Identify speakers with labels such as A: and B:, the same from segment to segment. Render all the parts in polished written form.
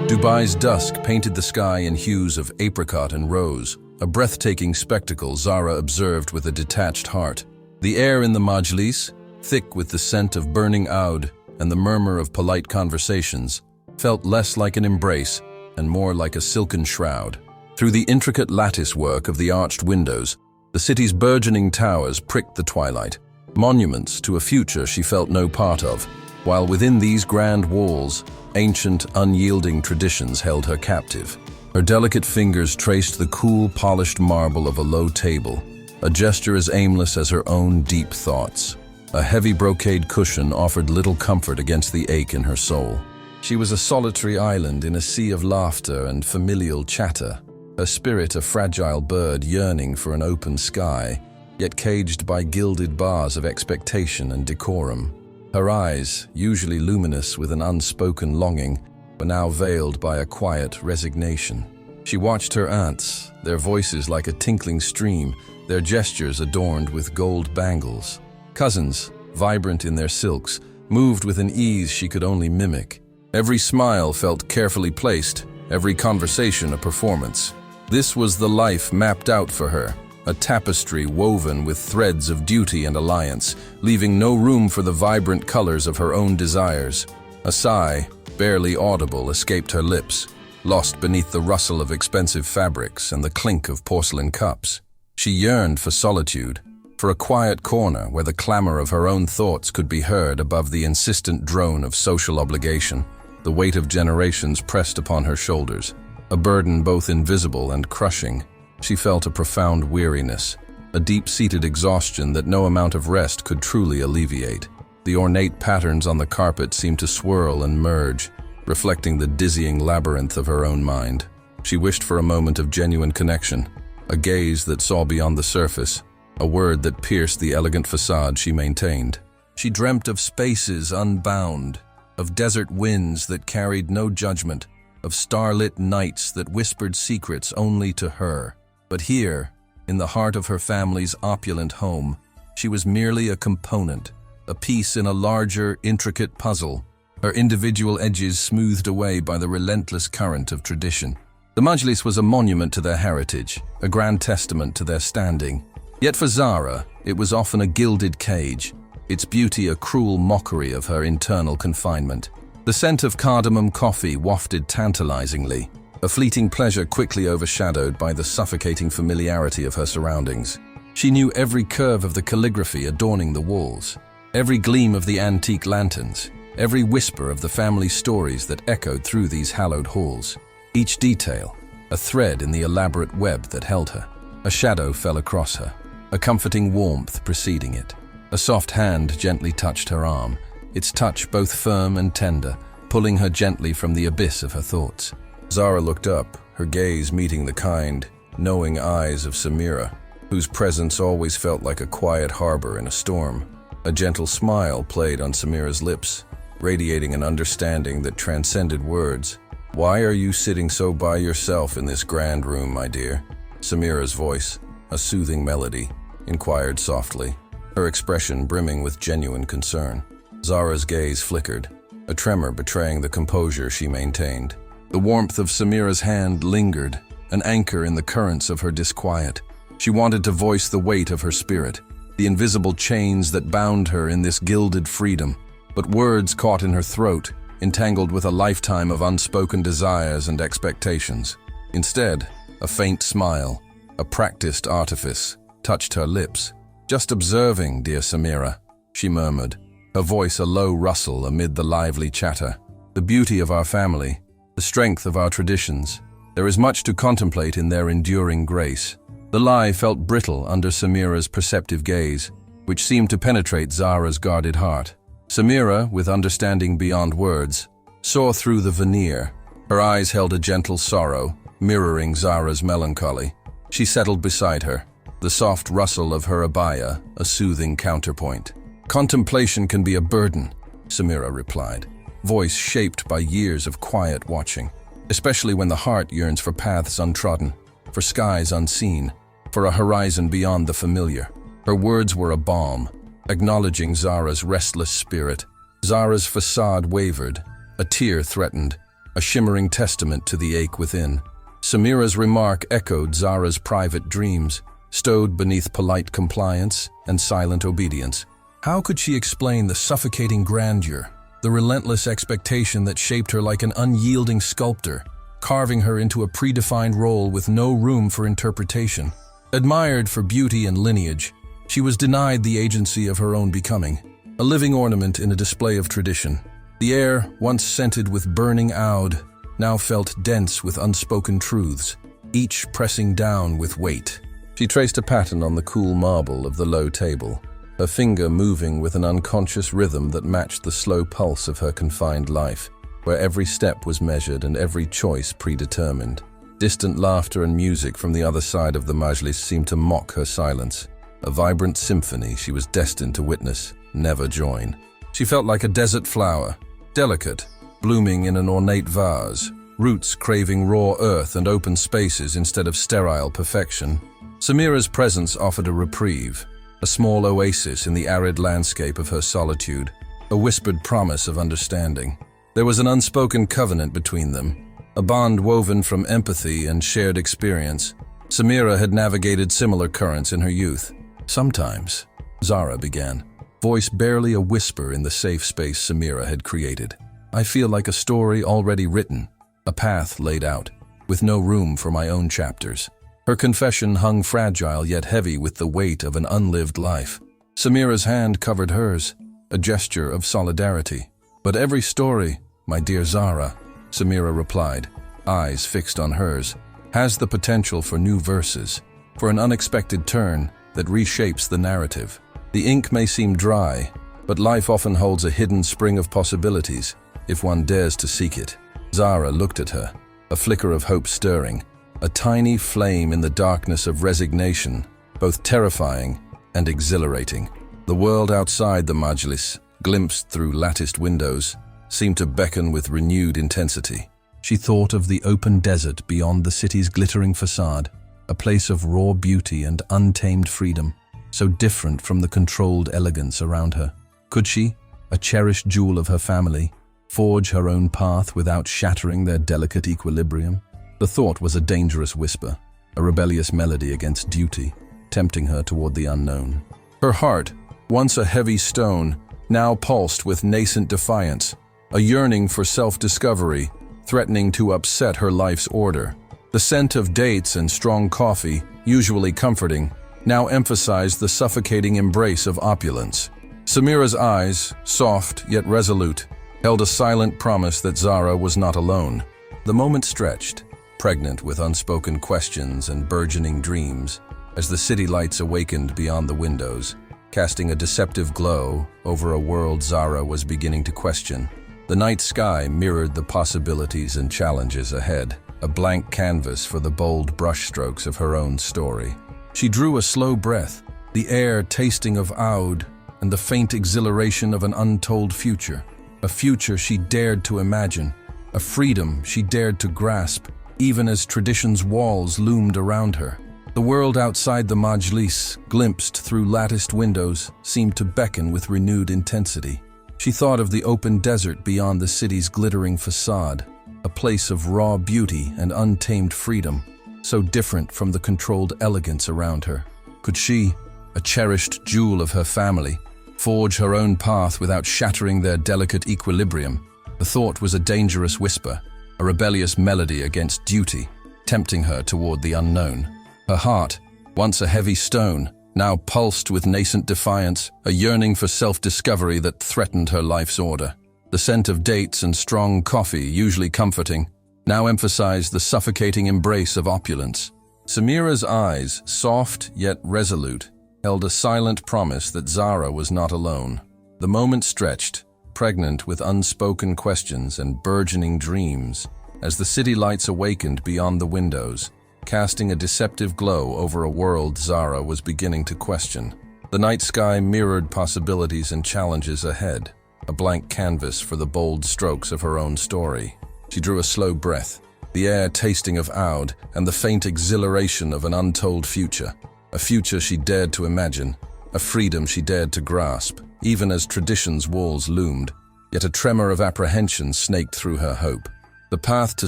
A: Dubai's dusk painted the sky in hues of apricot and rose, a breathtaking spectacle Zara observed with a detached heart. The air in the majlis, thick with the scent of burning oud and the murmur of polite conversations, felt less like an embrace and more like a silken shroud. Through the intricate lattice work of the arched windows, the city's burgeoning towers pricked the twilight, monuments to a future she felt no part of, while within these grand walls, ancient, unyielding traditions held her captive. Her delicate fingers traced the cool, polished marble of a low table, a gesture as aimless as her own deep thoughts. A heavy brocade cushion offered little comfort against the ache in her soul. She was a solitary island in a sea of laughter and familial chatter, her spirit a fragile bird yearning for an open sky, yet caged by gilded bars of expectation and decorum. Her eyes, usually luminous with an unspoken longing, were now veiled by a quiet resignation. She watched her aunts, their voices like a tinkling stream, their gestures adorned with gold bangles. Cousins, vibrant in their silks, moved with an ease she could only mimic. Every smile felt carefully placed, every conversation a performance. This was the life mapped out for her, a tapestry woven with threads of duty and alliance, leaving no room for the vibrant colors of her own desires. A sigh, barely audible, escaped her lips, lost beneath the rustle of expensive fabrics and the clink of porcelain cups. She yearned for solitude, for a quiet corner where the clamor of her own thoughts could be heard above the insistent drone of social obligation. The weight of generations pressed upon her shoulders, a burden both invisible and crushing. She felt a profound weariness, a deep-seated exhaustion that no amount of rest could truly alleviate. The ornate patterns on the carpet seemed to swirl and merge, reflecting the dizzying labyrinth of her own mind. She wished for a moment of genuine connection, a gaze that saw beyond the surface, a word that pierced the elegant facade she maintained. She dreamt of spaces unbound, of desert winds that carried no judgment, of starlit nights that whispered secrets only to her. But here, in the heart of her family's opulent home, she was merely a component, a piece in a larger, intricate puzzle, her individual edges smoothed away by the relentless current of tradition. The Majlis was a monument to their heritage, a grand testament to their standing. Yet for Zara, it was often a gilded cage, its beauty a cruel mockery of her internal confinement. The scent of cardamom coffee wafted tantalizingly, a fleeting pleasure quickly overshadowed by the suffocating familiarity of her surroundings. She knew every curve of the calligraphy adorning the walls, every gleam of the antique lanterns, every whisper of the family stories that echoed through these hallowed halls. Each detail, a thread in the elaborate web that held her. A shadow fell across her, a comforting warmth preceding it. A soft hand gently touched her arm, its touch both firm and tender, pulling her gently from the abyss of her thoughts. Zara looked up, her gaze meeting the kind, knowing eyes of Samira, whose presence always felt like a quiet harbor in a storm. A gentle smile played on Samira's lips, radiating an understanding that transcended words. "Why are you sitting so by yourself in this grand room, my dear?" Samira's voice, a soothing melody, inquired softly, her expression brimming with genuine concern. Zara's gaze flickered, a tremor betraying the composure she maintained. The warmth of Samira's hand lingered, an anchor in the currents of her disquiet. She wanted to voice the weight of her spirit, the invisible chains that bound her in this gilded freedom, but words caught in her throat, entangled with a lifetime of unspoken desires and expectations. Instead, a faint smile, a practiced artifice, touched her lips. "Just observing, dear Samira," she murmured, her voice a low rustle amid the lively chatter. "The beauty of our family, the strength of our traditions. There is much to contemplate in their enduring grace." The lie felt brittle under Samira's perceptive gaze, which seemed to penetrate Zara's guarded heart. Samira, with understanding beyond words, saw through the veneer. Her eyes held a gentle sorrow, mirroring Zara's melancholy. She settled beside her, the soft rustle of her abaya a soothing counterpoint. "Contemplation can be a burden," Samira replied, voice shaped by years of quiet watching, especially when the heart yearns for paths untrodden, for skies unseen, for a horizon beyond the familiar. Her words were a balm, acknowledging Zara's restless spirit. Zara's facade wavered, a tear threatened, a shimmering testament to the ache within. Samira's remark echoed Zara's private dreams, stowed beneath polite compliance and silent obedience. How could she explain the suffocating grandeur, the relentless expectation that shaped her like an unyielding sculptor, carving her into a predefined role with no room for interpretation? Admired for beauty and lineage, she was denied the agency of her own becoming, a living ornament in a display of tradition. The air, once scented with burning oud, now felt dense with unspoken truths, each pressing down with weight. She traced a pattern on the cool marble of the low table, her finger moving with an unconscious rhythm that matched the slow pulse of her confined life, where every step was measured and every choice predetermined. Distant laughter and music from the other side of the majlis seemed to mock her silence, a vibrant symphony she was destined to witness, never join. She felt like a desert flower, delicate, blooming in an ornate vase, roots craving raw earth and open spaces instead of sterile perfection. Samira's presence offered a reprieve, a small oasis in the arid landscape of her solitude, a whispered promise of understanding. There was an unspoken covenant between them, a bond woven from empathy and shared experience. Samira had navigated similar currents in her youth. Sometimes, Zara began, voice barely a whisper in the safe space Samira had created. I feel like a story already written, a path laid out, with no room for my own chapters. Her confession hung fragile yet heavy with the weight of an unlived life. Samira's hand covered hers, a gesture of solidarity. But every story, my dear Zara, Samira replied, eyes fixed on hers, has the potential for new verses, for an unexpected turn that reshapes the narrative. The ink may seem dry, but life often holds a hidden spring of possibilities, if one dares to seek it. Zara looked at her, a flicker of hope stirring, a tiny flame in the darkness of resignation, both terrifying and exhilarating. The world outside the majlis, glimpsed through latticed windows, seemed to beckon with renewed intensity. She thought of the open desert beyond the city's glittering facade, a place of raw beauty and untamed freedom, so different from the controlled elegance around her. Could she, a cherished jewel of her family, forge her own path without shattering their delicate equilibrium? The thought was a dangerous whisper, a rebellious melody against duty, tempting her toward the unknown. Her heart, once a heavy stone, now pulsed with nascent defiance, a yearning for self-discovery, threatening to upset her life's order. The scent of dates and strong coffee, usually comforting, now emphasized the suffocating embrace of opulence. Samira's eyes, soft yet resolute, held a silent promise that Zara was not alone. The moment stretched, pregnant with unspoken questions and burgeoning dreams, as the city lights awakened beyond the windows, casting a deceptive glow over a world Zara was beginning to question. The night sky mirrored the possibilities and challenges ahead, a blank canvas for the bold brushstrokes of her own story. She drew a slow breath, the air tasting of oud and the faint exhilaration of an untold future, a future she dared to imagine, a freedom she dared to grasp, even as tradition's walls loomed around her. The world outside the majlis, glimpsed through latticed windows, seemed to beckon with renewed intensity. She thought of the open desert beyond the city's glittering facade, a place of raw beauty and untamed freedom, so different from the controlled elegance around her. Could she, a cherished jewel of her family, forge her own path without shattering their delicate equilibrium? The thought was a dangerous whisper, a rebellious melody against duty, tempting her toward the unknown. Her heart, once a heavy stone, now pulsed with nascent defiance, a yearning for self-discovery that threatened her life's order. The scent of dates and strong coffee, usually comforting, now emphasized the suffocating embrace of opulence. Samira's eyes, soft yet resolute, held a silent promise that Zara was not alone. The moment stretched, pregnant with unspoken questions and burgeoning dreams, as the city lights awakened beyond the windows, casting a deceptive glow over a world Zara was beginning to question. The night sky mirrored possibilities and challenges ahead, a blank canvas for the bold strokes of her own story. She drew a slow breath, the air tasting of oud and the faint exhilaration of an untold future, a future she dared to imagine, a freedom she dared to grasp, even as tradition's walls loomed, yet a tremor of apprehension snaked through her hope. The path to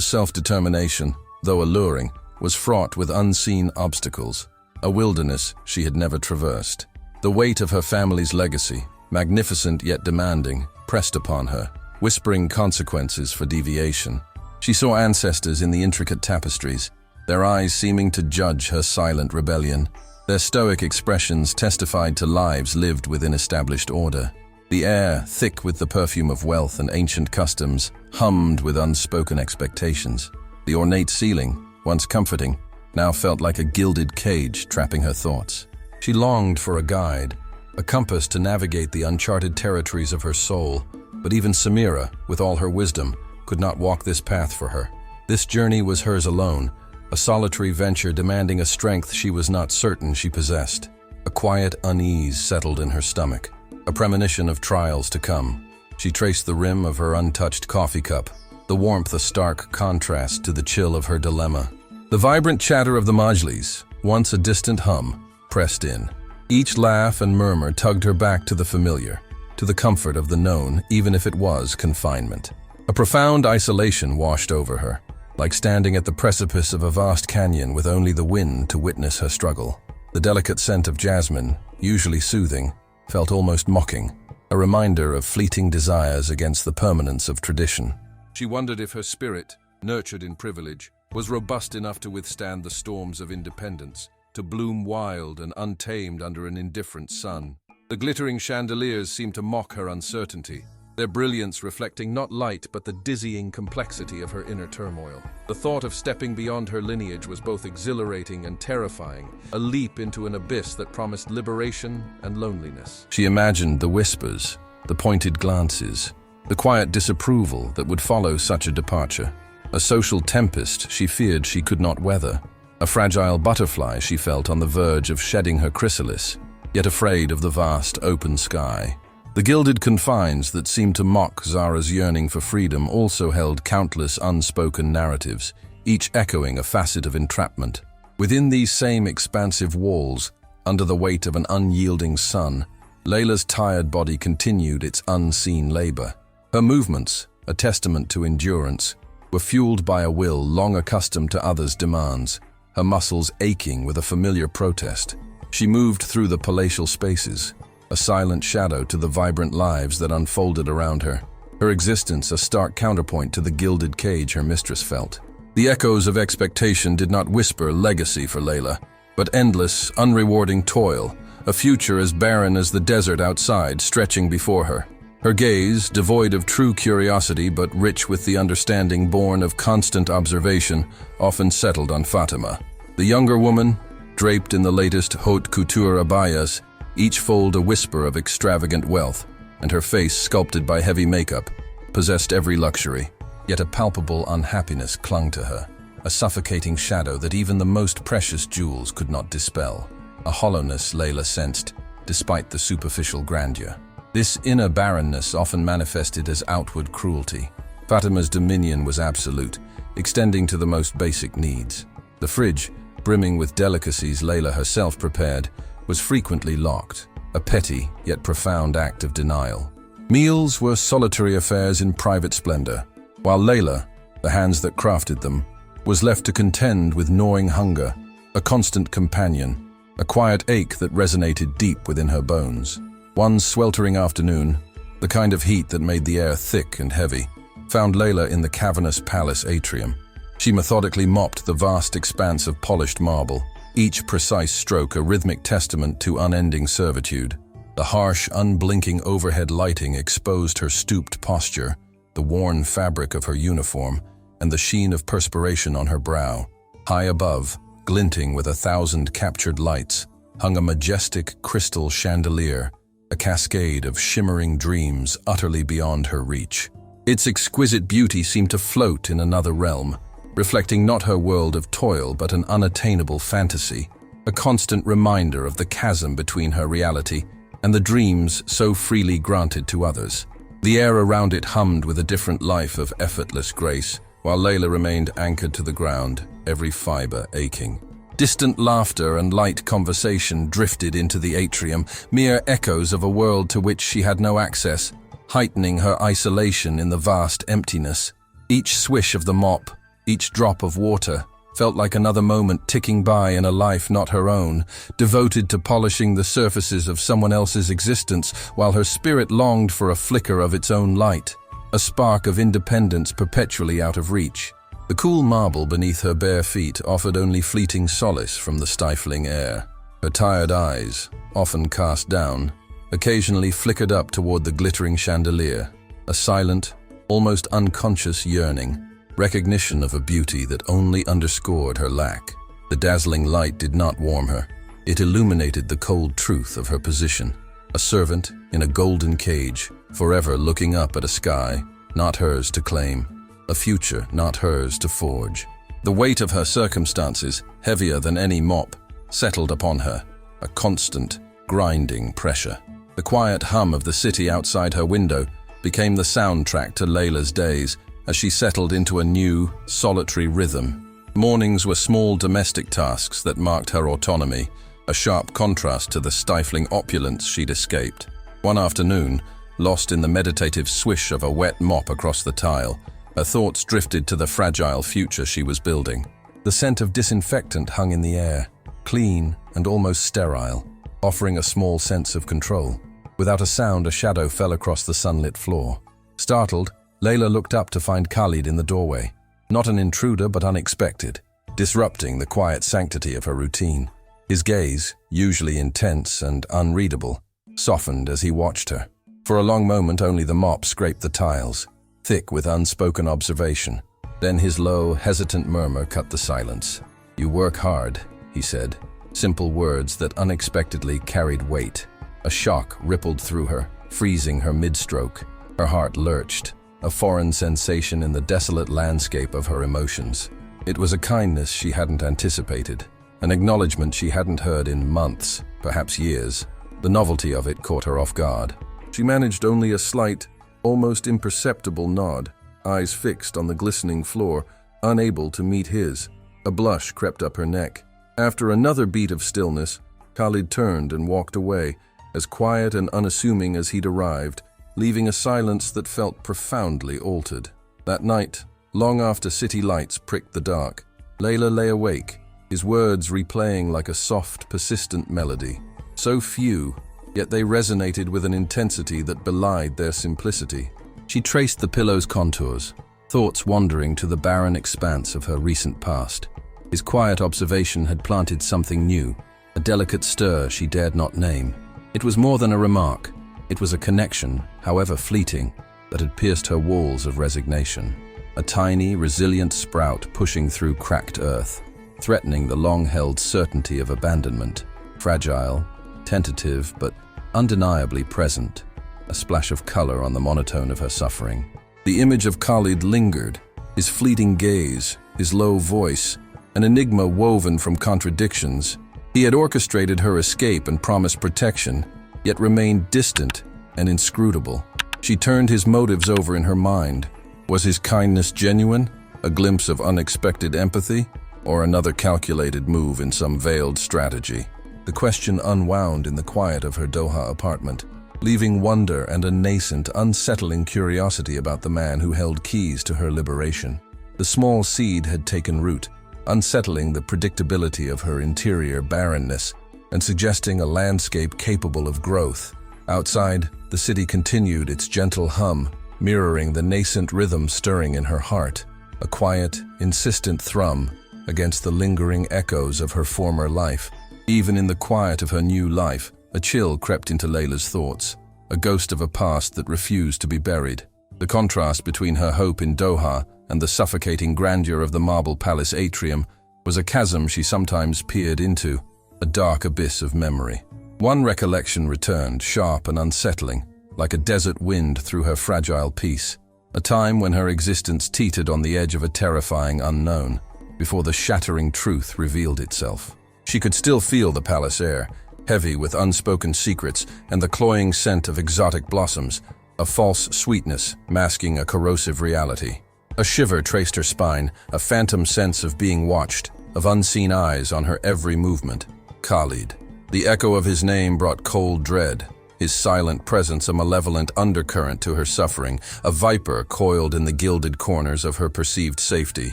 A: self-determination, though alluring, was fraught with unseen obstacles, a wilderness she had never traversed. The weight of her family's legacy, magnificent yet demanding, pressed upon her, whispering consequences for deviation. She saw ancestors in the intricate tapestries, their eyes seeming to judge her silent rebellion. Their stoic expressions testified to lives lived within established order. The air, thick with the perfume of wealth and ancient customs, hummed with unspoken expectations. The ornate ceiling, once comforting, now felt like a gilded cage trapping her thoughts. She longed for a guide, a compass to navigate the uncharted territories of her soul, but even Samira, with all her wisdom, could not walk this path for her. This journey was hers alone, a solitary venture demanding a strength she was not certain she possessed. A quiet unease settled in her stomach, a premonition of trials to come. She traced the rim of her untouched coffee cup, the warmth a stark contrast to the chill of her dilemma. The vibrant chatter of the Majlis, once a distant hum, pressed in. Each laugh and murmur tugged her back to the familiar, to the comfort of the known, even if it was confinement. A profound isolation washed over her, like standing at the precipice of a vast canyon with only the wind to witness her struggle. The delicate scent of jasmine, usually soothing, felt almost mocking, a reminder of fleeting desires against the permanence of tradition. She wondered if her spirit, nurtured in privilege, was robust enough to withstand the storms of independence, to bloom wild and untamed under an indifferent sun. The glittering chandeliers seemed to mock her uncertainty, their brilliance reflecting not light but the dizzying complexity of her inner turmoil. The thought of stepping beyond her lineage was both exhilarating and terrifying, a leap into an abyss that promised liberation and loneliness. She imagined the whispers, the pointed glances, the quiet disapproval that would follow such a departure. A social tempest she feared she could not weather, a fragile butterfly she felt on the verge of shedding her chrysalis, yet afraid of the vast open sky. The gilded confines that seemed to mock Zara's yearning for freedom also held countless unspoken narratives, each echoing a facet of entrapment. Within these same expansive walls, under the weight of an unyielding sun, Layla's tired body continued its unseen labor. Her movements, a testament to endurance, were fueled by a will long accustomed to others' demands, her muscles aching with a familiar protest. She moved through the palatial spaces, a silent shadow to the vibrant lives that unfolded around her, her existence a stark counterpoint to the gilded cage her mistress felt. The echoes of expectation did not whisper legacy for Layla, but endless, unrewarding toil, a future as barren as the desert outside stretching before her. Her gaze, devoid of true curiosity but rich with the understanding born of constant observation, often settled on Fatima. The younger woman, draped in the latest haute couture abayas, each fold a whisper of extravagant wealth, and her face, sculpted by heavy makeup, possessed every luxury. Yet a palpable unhappiness clung to her, a suffocating shadow that even the most precious jewels could not dispel. A hollowness Layla sensed, despite the superficial grandeur. This inner barrenness often manifested as outward cruelty. Fatima's dominion was absolute, extending to the most basic needs. The fridge, brimming with delicacies Layla herself prepared, was frequently locked, a petty yet profound act of denial. Meals were solitary affairs in private splendor, while Layla, the hands that crafted them, was left to contend with gnawing hunger, a constant companion, a quiet ache that resonated deep within her bones. One sweltering afternoon, the kind of heat that made the air thick and heavy, found Layla in the cavernous palace atrium. She methodically mopped the vast expanse of polished marble, each precise stroke a rhythmic testament to unending servitude. The harsh, unblinking overhead lighting exposed her stooped posture, the worn fabric of her uniform, and the sheen of perspiration on her brow. High above, glinting with 1,000 captured lights, hung a majestic crystal chandelier, a cascade of shimmering dreams utterly beyond her reach. Its exquisite beauty seemed to float in another realm, reflecting not her world of toil but an unattainable fantasy, a constant reminder of the chasm between her reality and the dreams so freely granted to others. The air around it hummed with a different life of effortless grace, while Layla remained anchored to the ground, every fiber aching. Distant laughter and light conversation drifted into the atrium, mere echoes of a world to which she had no access, heightening her isolation in the vast emptiness. Each swish of the mop, each drop of water, felt like another moment ticking by in a life not her own, devoted to polishing the surfaces of someone else's existence, while her spirit longed for a flicker of its own light, a spark of independence perpetually out of reach. The cool marble beneath her bare feet offered only fleeting solace from the stifling air. Her tired eyes, often cast down, occasionally flickered up toward the glittering chandelier, a silent, almost unconscious yearning, recognition of a beauty that only underscored her lack. The dazzling light did not warm her. It illuminated the cold truth of her position, a servant in a golden cage, forever looking up at a sky not hers to claim, a future not hers to forge. The weight of her circumstances, heavier than any mop, settled upon her, a constant, grinding pressure. The quiet hum of the city outside her window became the soundtrack to Layla's days as she settled into a new, solitary rhythm. Mornings were small domestic tasks that marked her autonomy, a sharp contrast to the stifling opulence she'd escaped. One afternoon, lost in the meditative swish of a wet mop across the tile, her thoughts drifted to the fragile future she was building. The scent of disinfectant hung in the air, clean and almost sterile, offering a small sense of control. Without a sound, a shadow fell across the sunlit floor. Startled, Layla looked up to find Khalid in the doorway, not an intruder but unexpected, disrupting the quiet sanctity of her routine. His gaze, usually intense and unreadable, softened as he watched her. For a long moment only the mop scraped the tiles, thick with unspoken observation. Then his low, hesitant murmur cut the silence. "You work hard," he said, simple words that unexpectedly carried weight. A shock rippled through her, freezing her mid-stroke. Her heart lurched, a foreign sensation in the desolate landscape of her emotions. It was a kindness she hadn't anticipated, an acknowledgement she hadn't heard in months, perhaps years. The novelty of it caught her off guard. She managed only a slight, almost imperceptible nod, eyes fixed on the glistening floor, unable to meet his. A blush crept up her neck. After another beat of stillness, Khalid turned and walked away, as quiet and unassuming as he'd arrived, leaving a silence that felt profoundly altered. That night, long after city lights pricked the dark, Layla lay awake, his words replaying like a soft, persistent melody. So few, yet they resonated with an intensity that belied their simplicity. She traced the pillow's contours, thoughts wandering to the barren expanse of her recent past. His quiet observation had planted something new, a delicate stir she dared not name. It was more than a remark. It was a connection, however fleeting, that had pierced her walls of resignation. A tiny, resilient sprout pushing through cracked earth, threatening the long-held certainty of abandonment. Fragile, tentative, but undeniably present, a splash of color on the monotone of her suffering. The image of Khalid lingered, his fleeting gaze, his low voice, an enigma woven from contradictions. He had orchestrated her escape and promised protection, yet remained distant and inscrutable. She turned his motives over in her mind. Was his kindness genuine, a glimpse of unexpected empathy, or another calculated move in some veiled strategy? The question unwound in the quiet of her Doha apartment, leaving wonder and a nascent, unsettling curiosity about the man who held keys to her liberation. The small seed had taken root, unsettling the predictability of her interior barrenness and suggesting a landscape capable of growth. Outside, the city continued its gentle hum, mirroring the nascent rhythm stirring in her heart, a quiet, insistent thrum against the lingering echoes of her former life. Even in the quiet of her new life, a chill crept into Layla's thoughts, a ghost of a past that refused to be buried. The contrast between her hope in Doha and the suffocating grandeur of the marble palace atrium was a chasm she sometimes peered into, a dark abyss of memory. One recollection returned, sharp and unsettling, like a desert wind through her fragile peace, a time when her existence teetered on the edge of a terrifying unknown, before the shattering truth revealed itself. She could still feel the palace air, heavy with unspoken secrets and the cloying scent of exotic blossoms, a false sweetness masking a corrosive reality. A shiver traced her spine, a phantom sense of being watched, of unseen eyes on her every movement. Khalid. The echo of his name brought cold dread, his silent presence a malevolent undercurrent to her suffering, a viper coiled in the gilded corners of her perceived safety.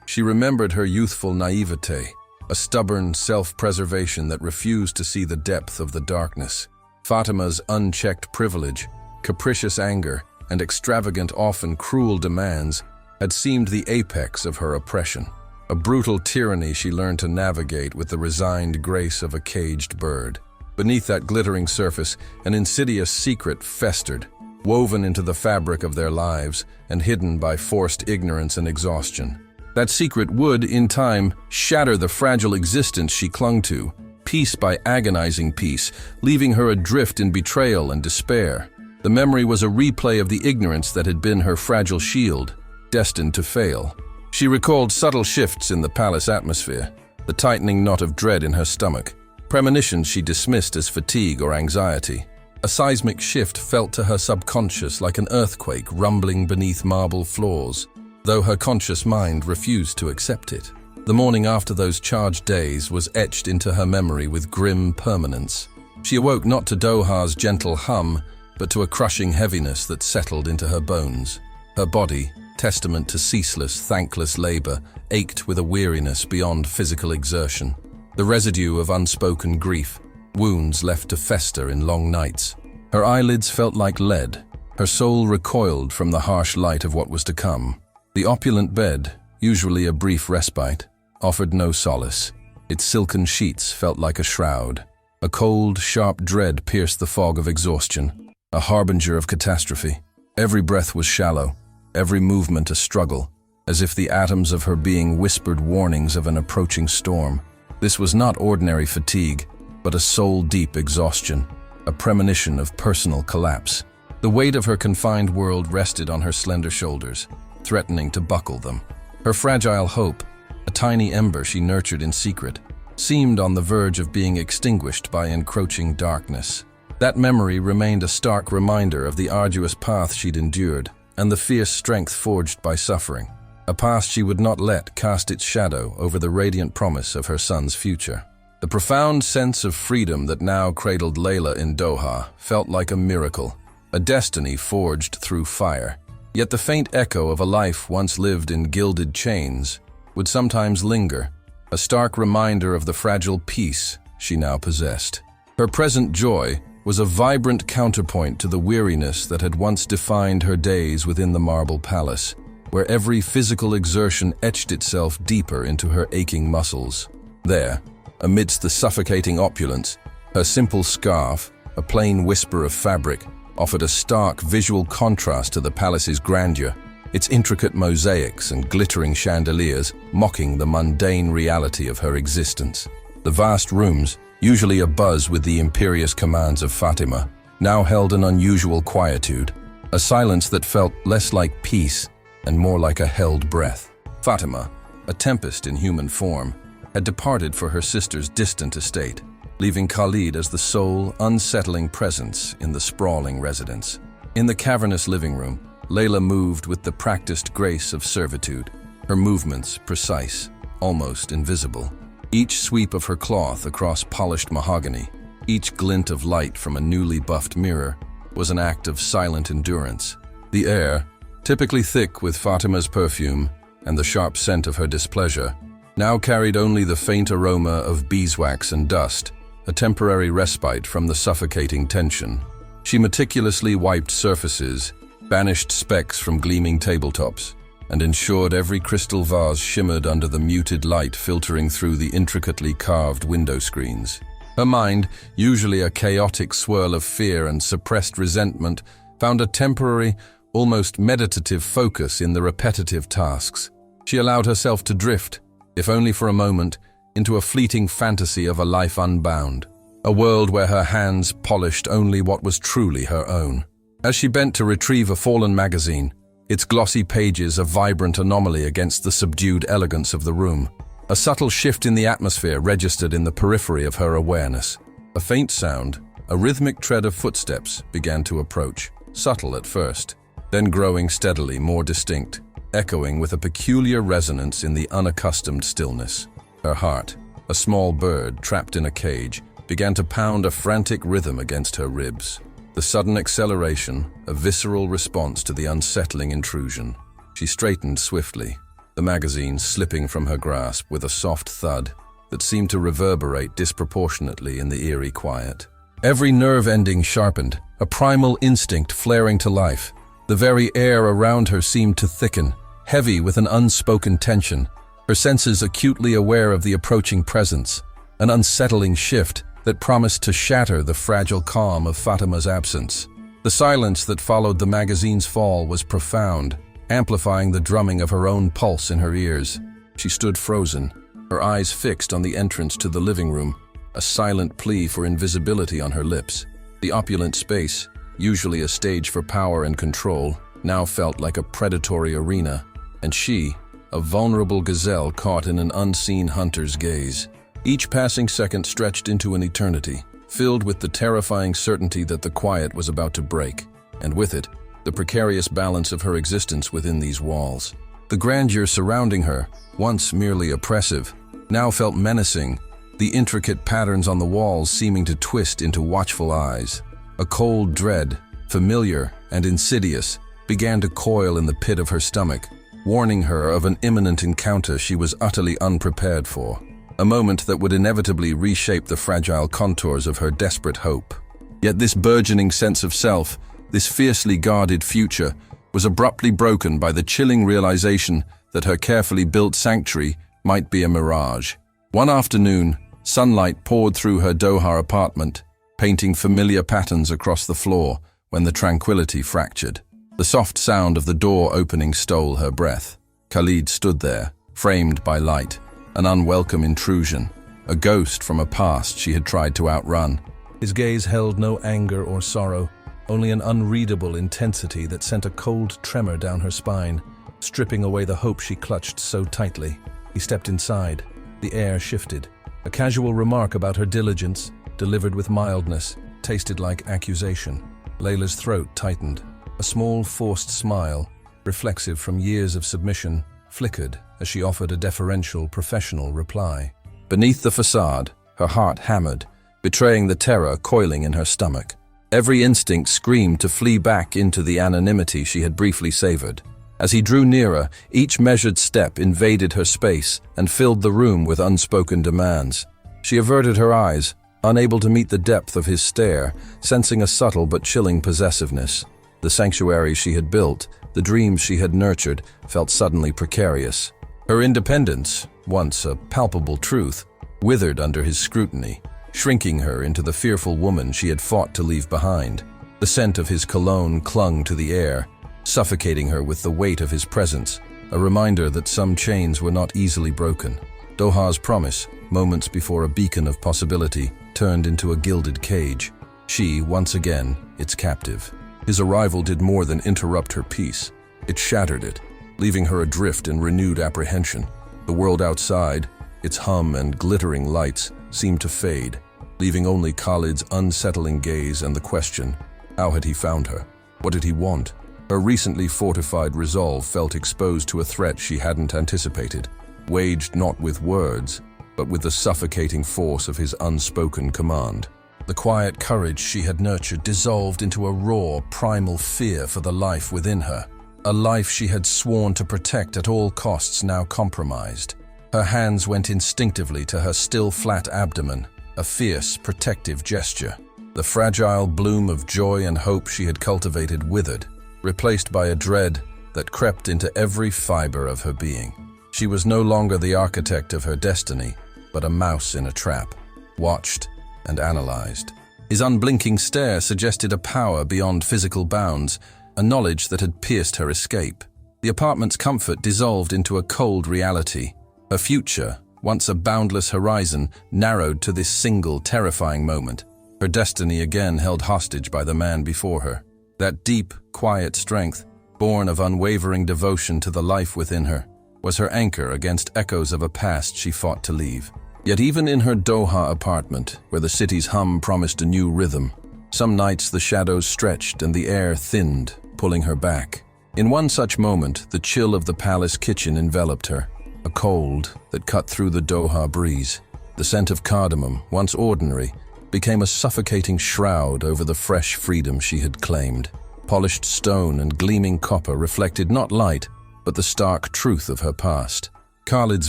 A: She remembered her youthful naivete, a stubborn self-preservation that refused to see the depth of the darkness. Fatima's unchecked privilege, capricious anger, and extravagant, often cruel demands had seemed the apex of her oppression, a brutal tyranny she learned to navigate with the resigned grace of a caged bird. Beneath that glittering surface, an insidious secret festered, woven into the fabric of their lives and hidden by forced ignorance and exhaustion. That secret would, in time, shatter the fragile existence she clung to, piece by agonizing piece, leaving her adrift in betrayal and despair. The memory was a replay of the ignorance that had been her fragile shield, destined to fail. She recalled subtle shifts in the palace atmosphere, the tightening knot of dread in her stomach, premonitions she dismissed as fatigue or anxiety. A seismic shift felt to her subconscious like an earthquake rumbling beneath marble floors, though her conscious mind refused to accept it. The morning after those charged days was etched into her memory with grim permanence. She awoke not to Doha's gentle hum, but to a crushing heaviness that settled into her bones. Her body, testament to ceaseless, thankless labor, ached with a weariness beyond physical exertion. The residue of unspoken grief, wounds left to fester in long nights. Her eyelids felt like lead. Her soul recoiled from the harsh light of what was to come. The opulent bed, usually a brief respite, offered no solace. Its silken sheets felt like a shroud. A cold, sharp dread pierced the fog of exhaustion, a harbinger of catastrophe. Every breath was shallow, every movement a struggle, as if the atoms of her being whispered warnings of an approaching storm. This was not ordinary fatigue, but a soul-deep exhaustion, a premonition of personal collapse. The weight of her confined world rested on her slender shoulders, threatening to buckle them. Her fragile hope, a tiny ember she nurtured in secret, seemed on the verge of being extinguished by encroaching darkness. That memory remained a stark reminder of the arduous path she'd endured and the fierce strength forged by suffering, a past she would not let cast its shadow over the radiant promise of her son's future. The profound sense of freedom that now cradled Layla in Doha felt like a miracle, a destiny forged through fire. Yet the faint echo of a life once lived in gilded chains would sometimes linger, a stark reminder of the fragile peace she now possessed. Her present joy was a vibrant counterpoint to the weariness that had once defined her days within the marble palace, where every physical exertion etched itself deeper into her aching muscles. There, amidst the suffocating opulence, her simple scarf, a plain whisper of fabric, offered a stark visual contrast to the palace's grandeur, its intricate mosaics and glittering chandeliers mocking the mundane reality of her existence. The vast rooms, usually abuzz with the imperious commands of Fatima, now held an unusual quietude, a silence that felt less like peace and more like a held breath. Fatima, a tempest in human form, had departed for her sister's distant estate, leaving Khalid as the sole, unsettling presence in the sprawling residence. In the cavernous living room, Layla moved with the practiced grace of servitude, her movements precise, almost invisible. Each sweep of her cloth across polished mahogany, each glint of light from a newly buffed mirror, was an act of silent endurance. The air, typically thick with Fatima's perfume and the sharp scent of her displeasure, now carried only the faint aroma of beeswax and dust, a temporary respite from the suffocating tension. She meticulously wiped surfaces, banished specks from gleaming tabletops, and ensured every crystal vase shimmered under the muted light filtering through the intricately carved window screens. Her mind, usually a chaotic swirl of fear and suppressed resentment, found a temporary, almost meditative focus in the repetitive tasks. She allowed herself to drift, if only for a moment, into a fleeting fantasy of a life unbound, a world where her hands polished only what was truly her own. As she bent to retrieve a fallen magazine, its glossy pages a vibrant anomaly against the subdued elegance of the room, a subtle shift in the atmosphere registered in the periphery of her awareness. A faint sound, a rhythmic tread of footsteps, began to approach, subtle at first, then growing steadily more distinct, echoing with a peculiar resonance in the unaccustomed stillness. Her heart, a small bird trapped in a cage, began to pound a frantic rhythm against her ribs. The sudden acceleration, a visceral response to the unsettling intrusion. She straightened swiftly, the magazine slipping from her grasp with a soft thud that seemed to reverberate disproportionately in the eerie quiet. Every nerve ending sharpened, a primal instinct flaring to life. The very air around her seemed to thicken, heavy with an unspoken tension, her senses acutely aware of the approaching presence, an unsettling shift that promised to shatter the fragile calm of Fatima's absence. The silence that followed the magazine's fall was profound, amplifying the drumming of her own pulse in her ears. She stood frozen, her eyes fixed on the entrance to the living room, a silent plea for invisibility on her lips. The opulent space, usually a stage for power and control, now felt like a predatory arena, and she, a vulnerable gazelle caught in an unseen hunter's gaze. Each passing second stretched into an eternity, filled with the terrifying certainty that the quiet was about to break, and with it, the precarious balance of her existence within these walls. The grandeur surrounding her, once merely oppressive, now felt menacing, the intricate patterns on the walls seeming to twist into watchful eyes. A cold dread, familiar and insidious, began to coil in the pit of her stomach, warning her of an imminent encounter she was utterly unprepared for. A moment that would inevitably reshape the fragile contours of her desperate hope. Yet this burgeoning sense of self, this fiercely guarded future, was abruptly broken by the chilling realization that her carefully built sanctuary might be a mirage. One afternoon, sunlight poured through her Doha apartment, painting familiar patterns across the floor when the tranquility fractured. The soft sound of the door opening stole her breath. Khalid stood there, framed by light, an unwelcome intrusion, a ghost from a past she had tried to outrun. His gaze held no anger or sorrow, only an unreadable intensity that sent a cold tremor down her spine, stripping away the hope she clutched so tightly. He stepped inside. The air shifted. A casual remark about her diligence, delivered with mildness, tasted like accusation. Layla's throat tightened. A small, forced smile, reflexive from years of submission, flickered as she offered a deferential, professional reply. Beneath the facade, her heart hammered, betraying the terror coiling in her stomach. Every instinct screamed to flee back into the anonymity she had briefly savored. As he drew nearer, each measured step invaded her space and filled the room with unspoken demands. She averted her eyes, unable to meet the depth of his stare, sensing a subtle but chilling possessiveness. The sanctuary she had built, the dreams she had nurtured, felt suddenly precarious. Her independence, once a palpable truth, withered under his scrutiny, shrinking her into the fearful woman she had fought to leave behind. The scent of his cologne clung to the air, suffocating her with the weight of his presence, a reminder that some chains were not easily broken. Doha's promise, moments before a beacon of possibility, turned into a gilded cage. She, once again, its captive. His arrival did more than interrupt her peace. It shattered it, leaving her adrift in renewed apprehension. The world outside, its hum and glittering lights, seemed to fade, leaving only Khalid's unsettling gaze and the question, how had he found her? What did he want? Her recently fortified resolve felt exposed to a threat she hadn't anticipated, waged not with words, but with the suffocating force of his unspoken command. The quiet courage she had nurtured dissolved into a raw, primal fear for the life within her, a life she had sworn to protect at all costs now compromised. Her hands went instinctively to her still flat abdomen, a fierce, protective gesture. The fragile bloom of joy and hope she had cultivated withered, replaced by a dread that crept into every fiber of her being. She was no longer the architect of her destiny, but a mouse in a trap, watched and analyzed. His unblinking stare suggested a power beyond physical bounds, a knowledge that had pierced her escape. The apartment's comfort dissolved into a cold reality. Her future, once a boundless horizon, narrowed to this single terrifying moment. Her destiny again held hostage by the man before her. That deep, quiet strength, born of unwavering devotion to the life within her, was her anchor against echoes of a past she fought to leave. Yet even in her Doha apartment, where the city's hum promised a new rhythm, some nights the shadows stretched and the air thinned, pulling her back. In one such moment, the chill of the palace kitchen enveloped her, a cold that cut through the Doha breeze. The scent of cardamom, once ordinary, became a suffocating shroud over the fresh freedom she had claimed. Polished stone and gleaming copper reflected not light, but the stark truth of her past. Khalid's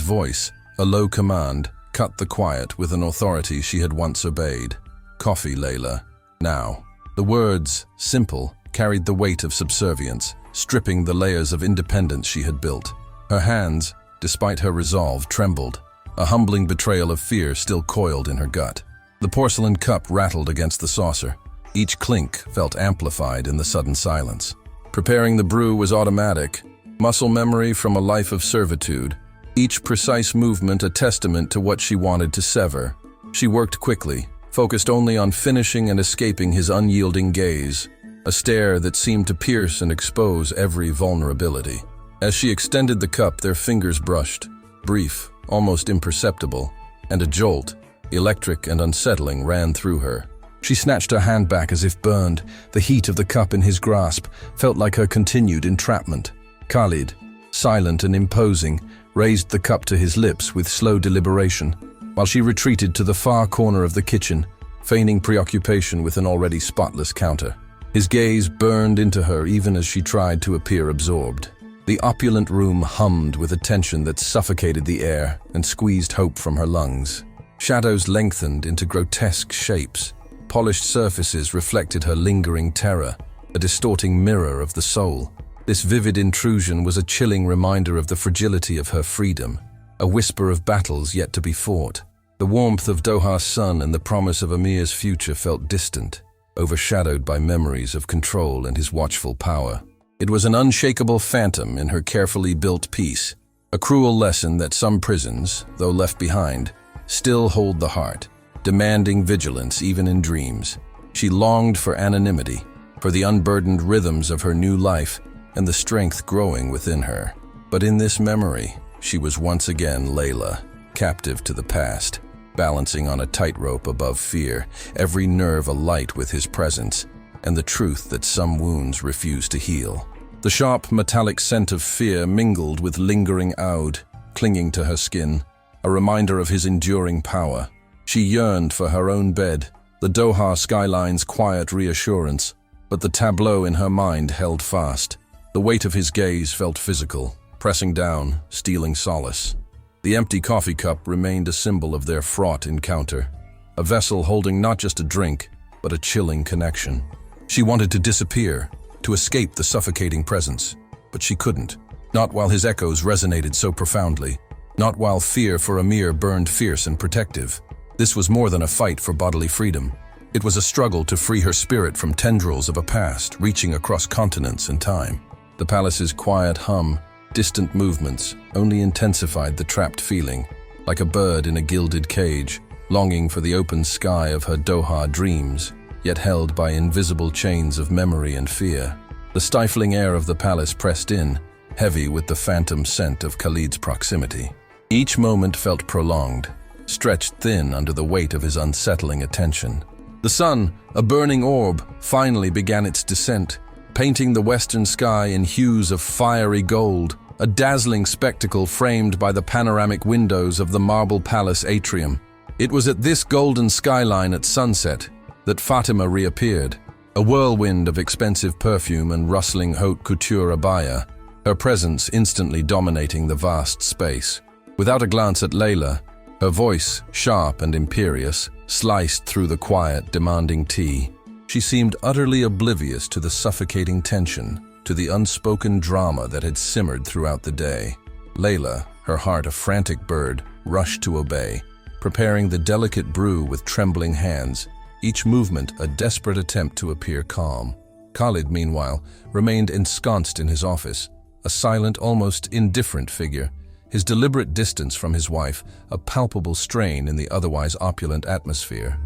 A: voice, a low command, cut the quiet with an authority she had once obeyed. "Coffee, Layla. Now." The words, simple, carried the weight of subservience, stripping the layers of independence she had built. Her hands, despite her resolve, trembled. A humbling betrayal of fear still coiled in her gut. The porcelain cup rattled against the saucer. Each clink felt amplified in the sudden silence. Preparing the brew was automatic, muscle memory from a life of servitude, each precise movement a testament to what she wanted to sever. She worked quickly, focused only on finishing and escaping his unyielding gaze, a stare that seemed to pierce and expose every vulnerability. As she extended the cup, their fingers brushed, brief, almost imperceptible, and a jolt, electric and unsettling, ran through her. She snatched her hand back as if burned. The heat of the cup in his grasp felt like her continued entrapment. Khalid, silent and imposing, raised the cup to his lips with slow deliberation, while she retreated to the far corner of the kitchen, feigning preoccupation with an already spotless counter. His gaze burned into her even as she tried to appear absorbed. The opulent room hummed with a tension that suffocated the air and squeezed hope from her lungs. Shadows lengthened into grotesque shapes. Polished surfaces reflected her lingering terror, a distorting mirror of the soul. This vivid intrusion was a chilling reminder of the fragility of her freedom, a whisper of battles yet to be fought. The warmth of Doha's sun and the promise of Amir's future felt distant, overshadowed by memories of control and his watchful power. It was an unshakable phantom in her carefully built peace, a cruel lesson that some prisons, though left behind, still hold the heart, demanding vigilance even in dreams. She longed for anonymity, for the unburdened rhythms of her new life and the strength growing within her. But in this memory, she was once again Layla, captive to the past, balancing on a tightrope above fear, every nerve alight with his presence, and the truth that some wounds refuse to heal. The sharp, metallic scent of fear mingled with lingering oud, clinging to her skin, a reminder of his enduring power. She yearned for her own bed, the Doha skyline's quiet reassurance, but the tableau in her mind held fast. The weight of his gaze felt physical, pressing down, stealing solace. The empty coffee cup remained a symbol of their fraught encounter, a vessel holding not just a drink, but a chilling connection. She wanted to disappear, to escape the suffocating presence, but she couldn't, not while his echoes resonated so profoundly, not while fear for Amir burned fierce and protective. This was more than a fight for bodily freedom. It was a struggle to free her spirit from tendrils of a past reaching across continents and time. The palace's quiet hum, distant movements, only intensified the trapped feeling, like a bird in a gilded cage, longing for the open sky of her Doha dreams, yet held by invisible chains of memory and fear. The stifling air of the palace pressed in, heavy with the phantom scent of Khalid's proximity. Each moment felt prolonged, stretched thin under the weight of his unsettling attention. The sun, a burning orb, finally began its descent, painting the western sky in hues of fiery gold, a dazzling spectacle framed by the panoramic windows of the marble palace atrium. It was at this golden skyline at sunset that Fatima reappeared, a whirlwind of expensive perfume and rustling haute couture abaya, her presence instantly dominating the vast space. Without a glance at Layla, her voice, sharp and imperious, sliced through the quiet, demanding tea. She seemed utterly oblivious to the suffocating tension, to the unspoken drama that had simmered throughout the day. Layla, her heart a frantic bird, rushed to obey, preparing the delicate brew with trembling hands, each movement a desperate attempt to appear calm. Khalid, meanwhile, remained ensconced in his office, a silent, almost indifferent figure, his deliberate distance from his wife a palpable strain in the otherwise opulent atmosphere.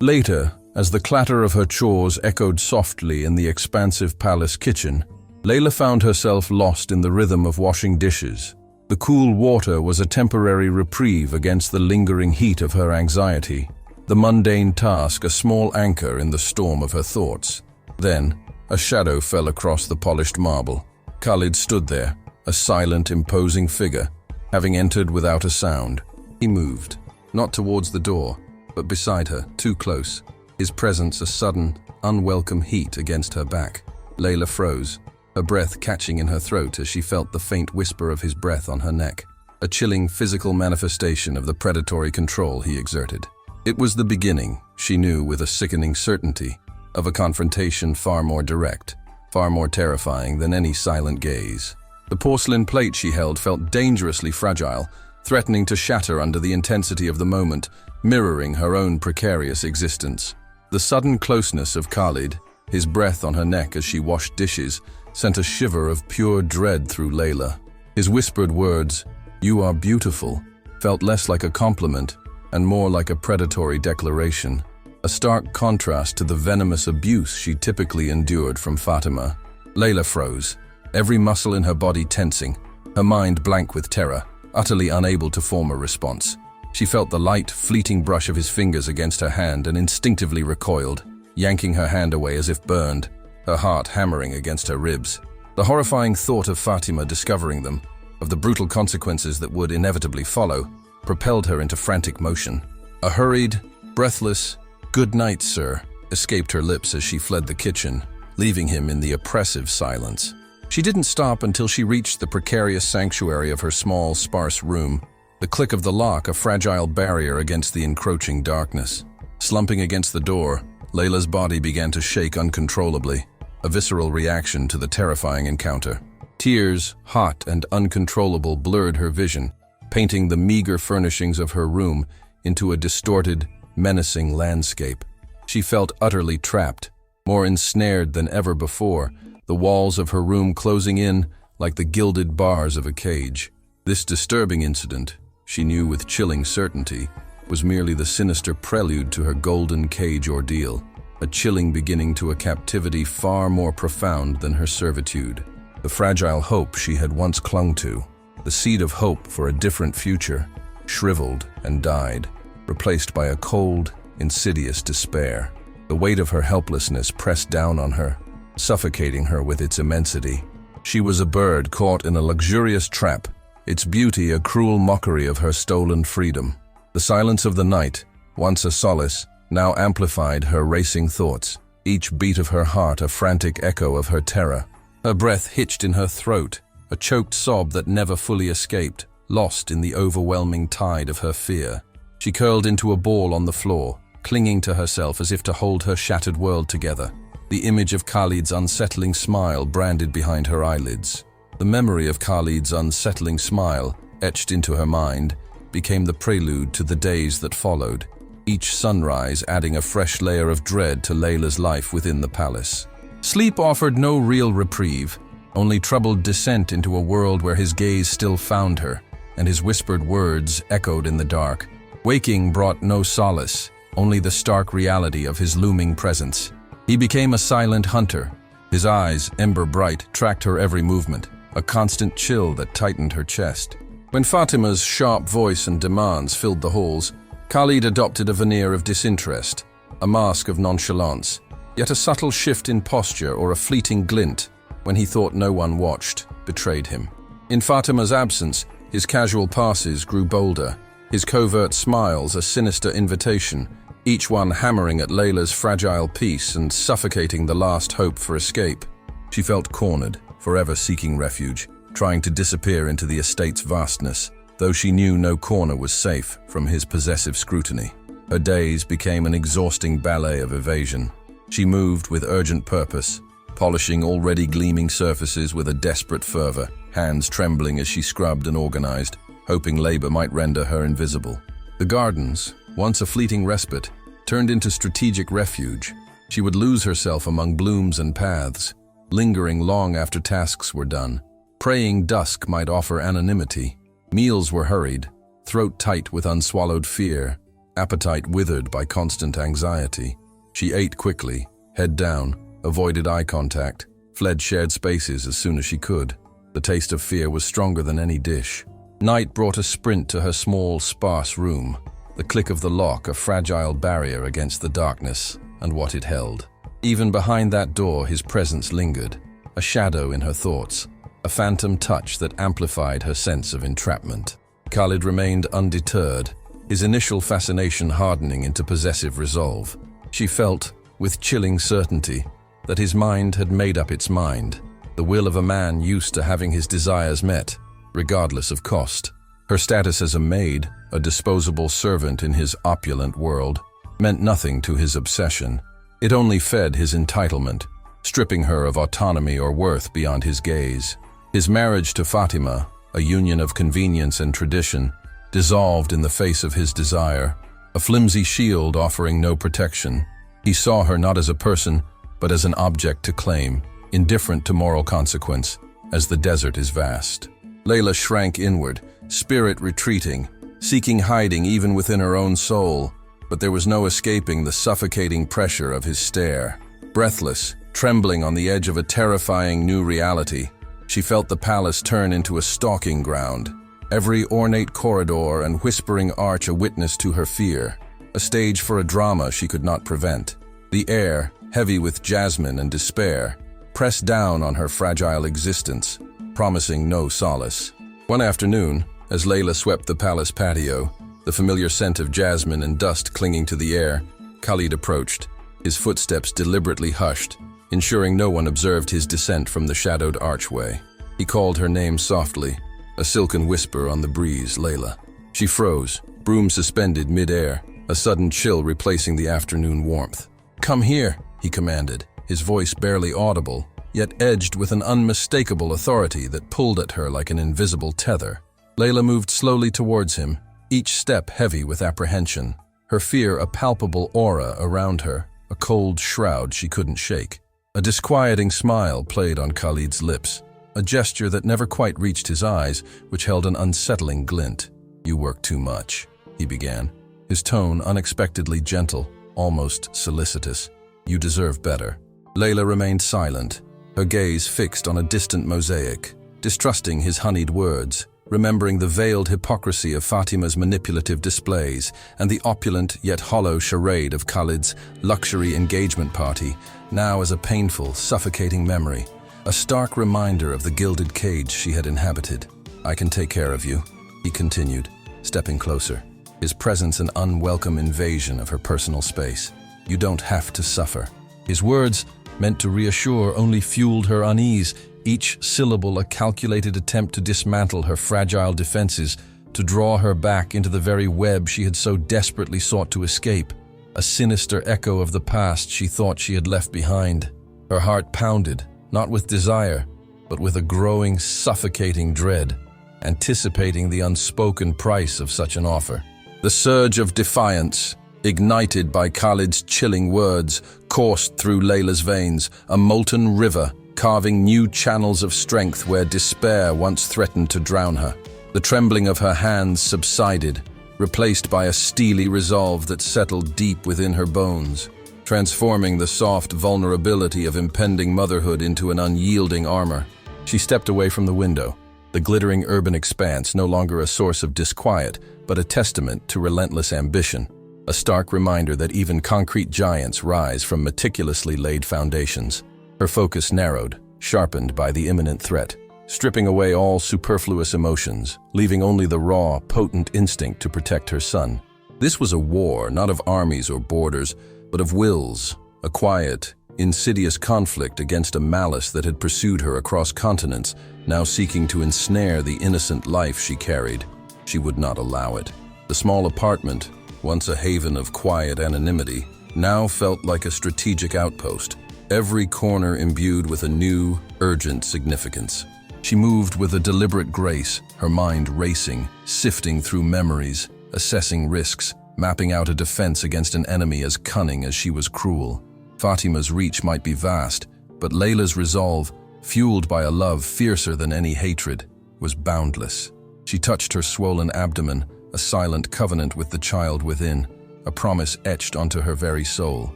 A: Later, as the clatter of her chores echoed softly in the expansive palace kitchen, Layla found herself lost in the rhythm of washing dishes. The cool water was a temporary reprieve against the lingering heat of her anxiety, the mundane task a small anchor in the storm of her thoughts. Then, a shadow fell across the polished marble. Khalid stood there, a silent, imposing figure, having entered without a sound. He moved, not towards the door, but beside her, too close, his presence a sudden, unwelcome heat against her back. Layla froze, her breath catching in her throat as she felt the faint whisper of his breath on her neck, a chilling physical manifestation of the predatory control he exerted. It was the beginning, she knew with a sickening certainty, of a confrontation far more direct, far more terrifying than any silent gaze. The porcelain plate she held felt dangerously fragile, threatening to shatter under the intensity of the moment, mirroring her own precarious existence. The sudden closeness of Khalid, his breath on her neck as she washed dishes, sent a shiver of pure dread through Layla. His whispered words, "You are beautiful," felt less like a compliment and more like a predatory declaration, a stark contrast to the venomous abuse she typically endured from Fatima. Layla froze, every muscle in her body tensing, her mind blank with terror, utterly unable to form a response. She felt the light, fleeting brush of his fingers against her hand and instinctively recoiled, yanking her hand away as if burned, her heart hammering against her ribs. The horrifying thought of Fatima discovering them, of the brutal consequences that would inevitably follow, propelled her into frantic motion. A hurried, breathless, "Good night, sir," escaped her lips as she fled the kitchen, leaving him in the oppressive silence. She didn't stop until she reached the precarious sanctuary of her small, sparse room, the click of the lock a fragile barrier against the encroaching darkness. Slumping against the door, Layla's body began to shake uncontrollably, a visceral reaction to the terrifying encounter. Tears, hot and uncontrollable, blurred her vision, painting the meager furnishings of her room into a distorted, menacing landscape. She felt utterly trapped, more ensnared than ever before, the walls of her room closing in like the gilded bars of a cage. This disturbing incident, she knew with chilling certainty, was merely the sinister prelude to her golden cage ordeal, a chilling beginning to a captivity far more profound than her servitude. The fragile hope she had once clung to, the seed of hope for a different future, shriveled and died, replaced by a cold, insidious despair. The weight of her helplessness pressed down on her, suffocating her with its immensity. She was a bird caught in a luxurious trap, its beauty a cruel mockery of her stolen freedom. The silence of the night, once a solace, now amplified her racing thoughts, each beat of her heart a frantic echo of her terror. Her breath hitched in her throat, a choked sob that never fully escaped, lost in the overwhelming tide of her fear. She curled into a ball on the floor, clinging to herself as if to hold her shattered world together, the image of Khalid's unsettling smile branded behind her eyelids. The memory of Khalid's unsettling smile, etched into her mind, became the prelude to the days that followed, each sunrise adding a fresh layer of dread to Layla's life within the palace. Sleep offered no real reprieve, only troubled descent into a world where his gaze still found her, and his whispered words echoed in the dark. Waking brought no solace, only the stark reality of his looming presence. He became a silent hunter. His eyes, ember bright, tracked her every movement, a constant chill that tightened her chest. When Fatima's sharp voice and demands filled the halls, Khalid adopted a veneer of disinterest, a mask of nonchalance, yet a subtle shift in posture or a fleeting glint, when he thought no one watched, betrayed him. In Fatima's absence, his casual passes grew bolder, his covert smiles a sinister invitation, each one hammering at Layla's fragile peace and suffocating the last hope for escape. She felt cornered, forever seeking refuge, trying to disappear into the estate's vastness, though she knew no corner was safe from his possessive scrutiny. Her days became an exhausting ballet of evasion. She moved with urgent purpose, polishing already gleaming surfaces with a desperate fervor, hands trembling as she scrubbed and organized, hoping labor might render her invisible. The gardens, once a fleeting respite, turned into strategic refuge. She would lose herself among blooms and paths, lingering long after tasks were done. Praying dusk might offer anonymity. Meals were hurried, throat tight with unswallowed fear, appetite withered by constant anxiety. She ate quickly, head down, avoided eye contact, fled shared spaces as soon as she could. The taste of fear was stronger than any dish. Night brought a sprint to her small, sparse room, the click of the lock a fragile barrier against the darkness and what it held. Even behind that door his presence lingered, a shadow in her thoughts, a phantom touch that amplified her sense of entrapment. Khalid remained undeterred, his initial fascination hardening into possessive resolve. She felt, with chilling certainty, that his mind had made up its mind, the will of a man used to having his desires met, regardless of cost. Her status as a maid, a disposable servant in his opulent world, meant nothing to his obsession. It only fed his entitlement, stripping her of autonomy or worth beyond his gaze. His marriage to Fatima, a union of convenience and tradition, dissolved in the face of his desire, a flimsy shield offering no protection. He saw her not as a person, but as an object to claim, indifferent to moral consequence, as the desert is vast. Layla shrank inward, spirit retreating, seeking hiding even within her own soul, but there was no escaping the suffocating pressure of his stare. Breathless, trembling on the edge of a terrifying new reality, she felt the palace turn into a stalking ground, every ornate corridor and whispering arch a witness to her fear, a stage for a drama she could not prevent. The air, heavy with jasmine and despair, pressed down on her fragile existence, promising no solace. One afternoon, as Layla swept the palace patio, the familiar scent of jasmine and dust clinging to the air, Khalid approached, his footsteps deliberately hushed, ensuring no one observed his descent from the shadowed archway. He called her name softly, a silken whisper on the breeze, Layla. She froze, broom suspended mid-air, a sudden chill replacing the afternoon warmth. "Come here," he commanded, his voice barely audible, yet edged with an unmistakable authority that pulled at her like an invisible tether. Layla moved slowly towards him, each step heavy with apprehension, her fear a palpable aura around her, a cold shroud she couldn't shake. A disquieting smile played on Khalid's lips, a gesture that never quite reached his eyes, which held an unsettling glint. "You work too much," he began, his tone unexpectedly gentle, almost solicitous. "You deserve better." Layla remained silent, her gaze fixed on a distant mosaic, distrusting his honeyed words, remembering the veiled hypocrisy of Fatima's manipulative displays and the opulent yet hollow charade of Khalid's luxury engagement party, now as a painful, suffocating memory, a stark reminder of the gilded cage she had inhabited. "I can take care of you," he continued, stepping closer, his presence an unwelcome invasion of her personal space. "You don't have to suffer." His words, meant to reassure, only fueled her unease, each syllable a calculated attempt to dismantle her fragile defenses, to draw her back into the very web she had so desperately sought to escape, a sinister echo of the past she thought she had left behind. Her heart pounded, not with desire, but with a growing, suffocating dread, anticipating the unspoken price of such an offer. The surge of defiance, ignited by Khalid's chilling words, coursed through Layla's veins, a molten river, carving new channels of strength where despair once threatened to drown her. The trembling of her hands subsided, replaced by a steely resolve that settled deep within her bones, transforming the soft vulnerability of impending motherhood into an unyielding armor. She stepped away from the window, the glittering urban expanse no longer a source of disquiet, but a testament to relentless ambition, a stark reminder that even concrete giants rise from meticulously laid foundations. Her focus narrowed, sharpened by the imminent threat, stripping away all superfluous emotions, leaving only the raw, potent instinct to protect her son. This was a war not of armies or borders, but of wills, a quiet, insidious conflict against a malice that had pursued her across continents, now seeking to ensnare the innocent life she carried. She would not allow it. The small apartment, once a haven of quiet anonymity, now felt like a strategic outpost, every corner imbued with a new, urgent significance. She moved with a deliberate grace, her mind racing, sifting through memories, assessing risks, mapping out a defense against an enemy as cunning as she was cruel. Fatima's reach might be vast, but Layla's resolve, fueled by a love fiercer than any hatred, was boundless. She touched her swollen abdomen, a silent covenant with the child within, a promise etched onto her very soul.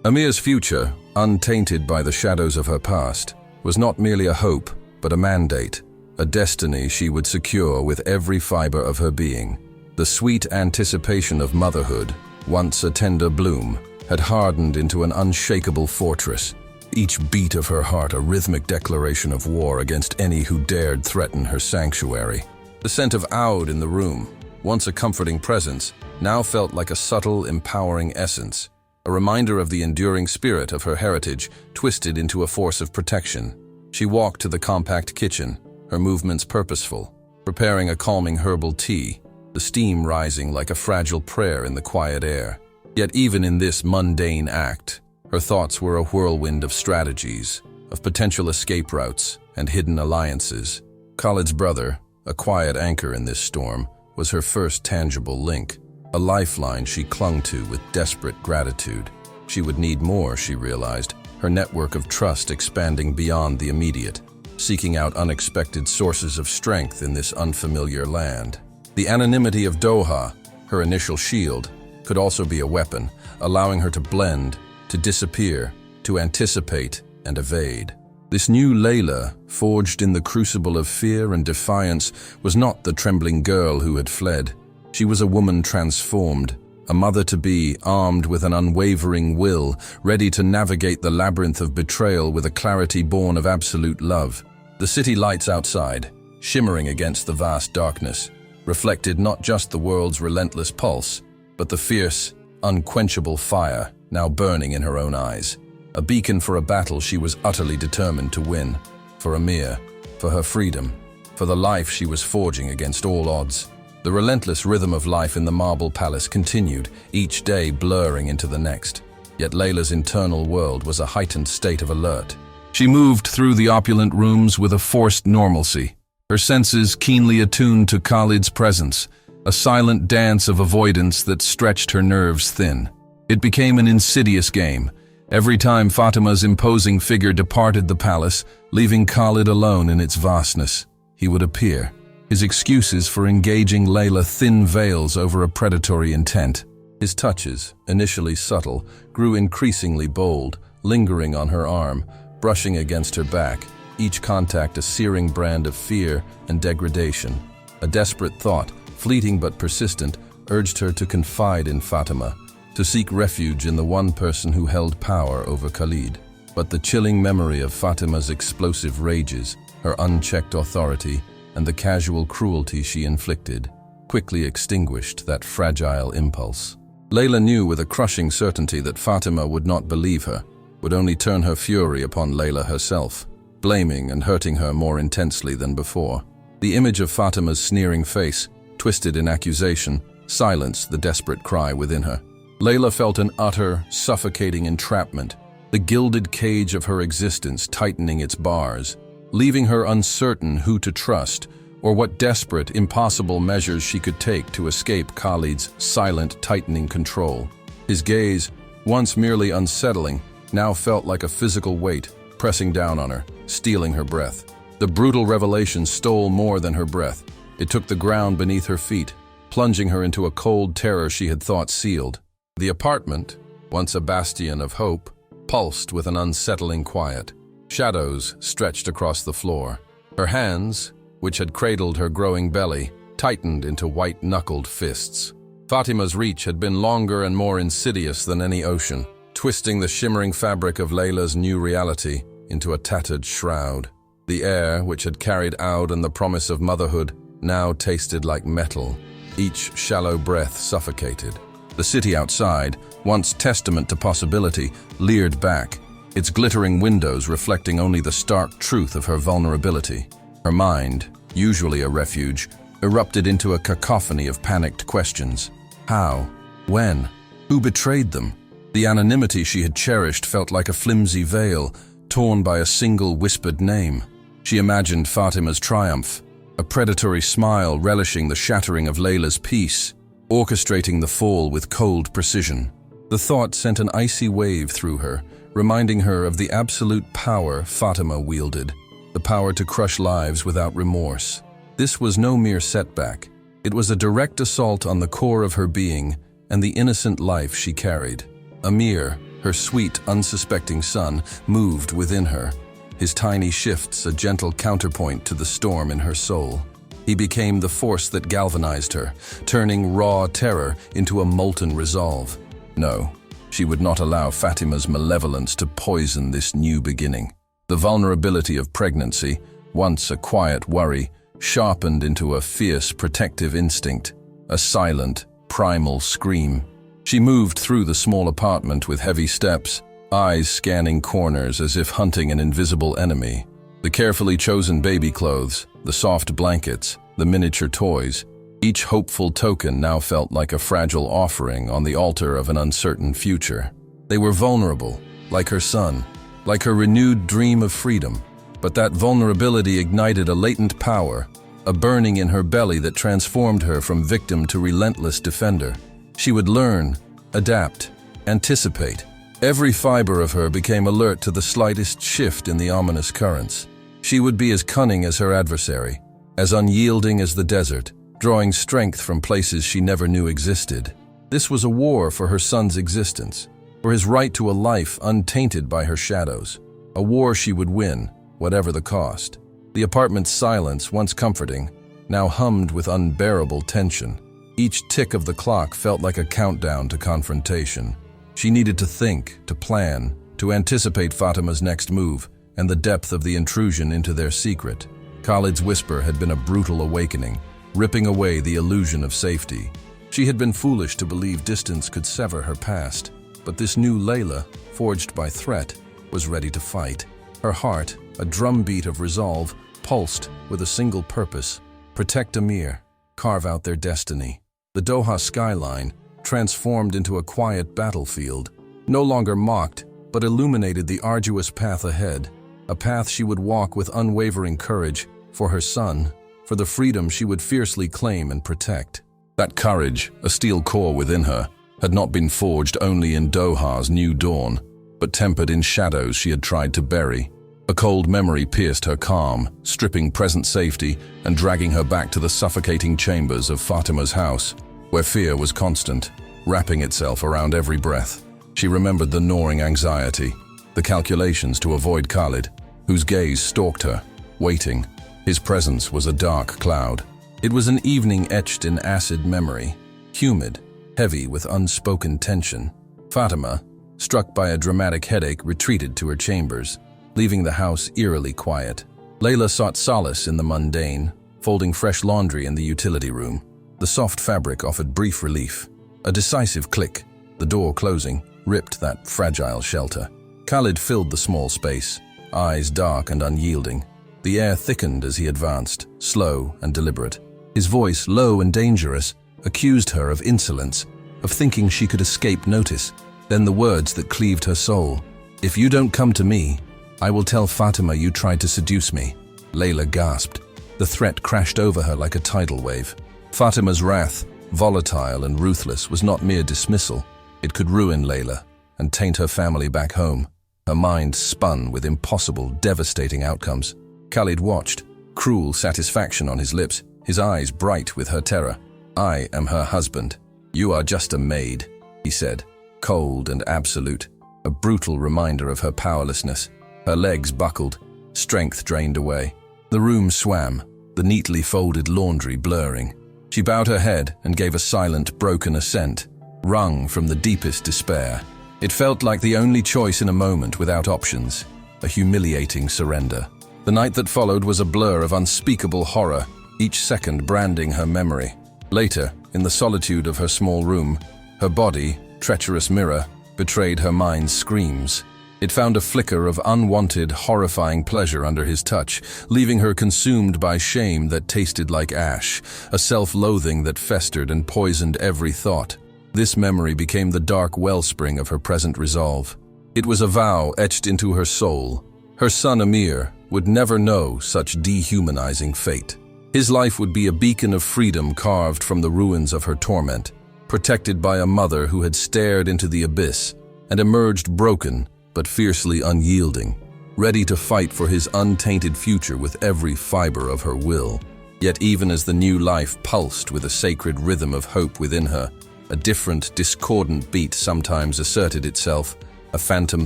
A: Amir's future, untainted by the shadows of her past, was not merely a hope, but a mandate, a destiny she would secure with every fiber of her being. The sweet anticipation of motherhood, once a tender bloom, had hardened into an unshakable fortress, each beat of her heart a rhythmic declaration of war against any who dared threaten her sanctuary. The scent of oud in the room, once a comforting presence, now felt like a subtle, empowering essence, a reminder of the enduring spirit of her heritage twisted into a force of protection. She walked to the compact kitchen, her movements purposeful, preparing a calming herbal tea, the steam rising like a fragile prayer in the quiet air. Yet even in this mundane act, her thoughts were a whirlwind of strategies, of potential escape routes and hidden alliances. Khalid's brother, a quiet anchor in this storm, was her first tangible link, a lifeline she clung to with desperate gratitude. She would need more, she realized, her network of trust expanding beyond the immediate, seeking out unexpected sources of strength in this unfamiliar land. The anonymity of Doha, her initial shield, could also be a weapon, allowing her to blend, to disappear, to anticipate and evade. This new Layla, forged in the crucible of fear and defiance, was not the trembling girl who had fled. She was a woman transformed, a mother-to-be armed with an unwavering will, ready to navigate the labyrinth of betrayal with a clarity born of absolute love. The city lights outside, shimmering against the vast darkness, reflected not just the world's relentless pulse, but the fierce, unquenchable fire now burning in her own eyes. A beacon for a battle she was utterly determined to win, for Amir, for her freedom, for the life she was forging against all odds. The relentless rhythm of life in the marble palace continued, each day blurring into the next. Yet Layla's internal world was a heightened state of alert. She moved through the opulent rooms with a forced normalcy, her senses keenly attuned to Khalid's presence, a silent dance of avoidance that stretched her nerves thin. It became an insidious game. Every time Fatima's imposing figure departed the palace, leaving Khalid alone in its vastness, he would appear, his excuses for engaging Layla thin veils over a predatory intent. His touches, initially subtle, grew increasingly bold, lingering on her arm, brushing against her back, each contact a searing brand of fear and degradation. A desperate thought, fleeting but persistent, urged her to confide in Fatima, to seek refuge in the one person who held power over Khalid. But the chilling memory of Fatima's explosive rages, her unchecked authority, and the casual cruelty she inflicted, quickly extinguished that fragile impulse. Layla knew with a crushing certainty that Fatima would not believe her, would only turn her fury upon Layla herself, blaming and hurting her more intensely than before. The image of Fatima's sneering face, twisted in accusation, silenced the desperate cry within her. Layla felt an utter, suffocating entrapment, the gilded cage of her existence tightening its bars, leaving her uncertain who to trust or what desperate, impossible measures she could take to escape Khalid's silent, tightening control. His gaze, once merely unsettling, now felt like a physical weight, pressing down on her, stealing her breath. The brutal revelation stole more than her breath. It took the ground beneath her feet, plunging her into a cold terror she had thought sealed. The apartment, once a bastion of hope, pulsed with an unsettling quiet. Shadows stretched across the floor. Her hands, which had cradled her growing belly, tightened into white-knuckled fists. Fatima's reach had been longer and more insidious than any ocean, twisting the shimmering fabric of Layla's new reality into a tattered shroud. The air, which had carried Aud and the promise of motherhood, now tasted like metal. Each shallow breath suffocated. The city outside, once testament to possibility, leered back, its glittering windows reflecting only the stark truth of her vulnerability. Her mind, usually a refuge, erupted into a cacophony of panicked questions. How? When? Who betrayed them? The anonymity she had cherished felt like a flimsy veil, torn by a single whispered name. She imagined Fatima's triumph, a predatory smile relishing the shattering of Layla's peace, orchestrating the fall with cold precision. The thought sent an icy wave through her, reminding her of the absolute power Fatima wielded, the power to crush lives without remorse. This was no mere setback. It was a direct assault on the core of her being and the innocent life she carried. Amir, her sweet, unsuspecting son, moved within her, his tiny shifts a gentle counterpoint to the storm in her soul. He became the force that galvanized her, turning raw terror into a molten resolve. No, she would not allow Fatima's malevolence to poison this new beginning. The vulnerability of pregnancy, once a quiet worry, sharpened into a fierce protective instinct. a silent, primal scream. She moved through the small apartment with heavy steps, eyes scanning corners as if hunting an invisible enemy. The carefully chosen baby clothes, the soft blankets, the miniature toys, each hopeful token now felt like a fragile offering on the altar of an uncertain future. They were vulnerable, like her son, like her renewed dream of freedom. But that vulnerability ignited a latent power, a burning in her belly that transformed her from victim to relentless defender. She would learn, adapt, anticipate. Every fiber of her became alert to the slightest shift in the ominous currents. She would be as cunning as her adversary, as unyielding as the desert, drawing strength from places she never knew existed. This was a war for her son's existence, for his right to a life untainted by her shadows. A war she would win, whatever the cost. The apartment's silence, once comforting, now hummed with unbearable tension. Each tick of the clock felt like a countdown to confrontation. She needed to think, to plan, to anticipate Fatima's next move and the depth of the intrusion into their secret. Khalid's whisper had been a brutal awakening, ripping away the illusion of safety. She had been foolish to believe distance could sever her past, but this new Layla, forged by threat, was ready to fight. Her heart, a drumbeat of resolve, pulsed with a single purpose: protect Amir, carve out their destiny. The Doha skyline, transformed into a quiet battlefield, no longer mocked but illuminated the arduous path ahead, a path she would walk with unwavering courage for her son, for the freedom she would fiercely claim and protect. That courage, a steel core within her, had not been forged only in Doha's new dawn, but tempered in shadows she had tried to bury. A cold memory pierced her calm, stripping present safety and dragging her back to the suffocating chambers of Fatima's house, where fear was constant, wrapping itself around every breath. She remembered the gnawing anxiety, the calculations to avoid Khalid, whose gaze stalked her, waiting. His presence was a dark cloud. It was an evening etched in acid memory, humid, heavy with unspoken tension. Fatima, struck by a dramatic headache, retreated to her chambers, leaving the house eerily quiet. Layla sought solace in the mundane, folding fresh laundry in the utility room. The soft fabric offered brief relief. A decisive click, the door closing, ripped that fragile shelter. Khalid filled the small space, eyes dark and unyielding. The air thickened as he advanced, slow and deliberate. His voice, low and dangerous, accused her of insolence, of thinking she could escape notice. Then the words that cleaved her soul: "If you don't come to me, I will tell Fatima you tried to seduce me." Layla gasped. The threat crashed over her like a tidal wave. Fatima's wrath, volatile and ruthless, was not mere dismissal. It could ruin Layla and taint her family back home. Her mind spun with impossible, devastating outcomes. Khalid watched, cruel satisfaction on his lips, his eyes bright with her terror. "I am her husband. You are just a maid," he said, cold and absolute, a brutal reminder of her powerlessness. Her legs buckled, strength drained away. The room swam, the neatly folded laundry blurring. She bowed her head and gave a silent, broken assent, wrung from the deepest despair. It felt like the only choice in a moment without options, a humiliating surrender. The night that followed was a blur of unspeakable horror, each second branding her memory. Later, in the solitude of her small room, her body, treacherous mirror, betrayed her mind's screams. It found a flicker of unwanted, horrifying pleasure under his touch, leaving her consumed by shame that tasted like ash, a self-loathing that festered and poisoned every thought. This memory became the dark wellspring of her present resolve. It was a vow etched into her soul. Her son Amir would never know such dehumanizing fate. His life would be a beacon of freedom carved from the ruins of her torment, protected by a mother who had stared into the abyss and emerged broken but fiercely unyielding, ready to fight for his untainted future with every fiber of her will. Yet even as the new life pulsed with a sacred rhythm of hope within her, a different, discordant beat sometimes asserted itself, a phantom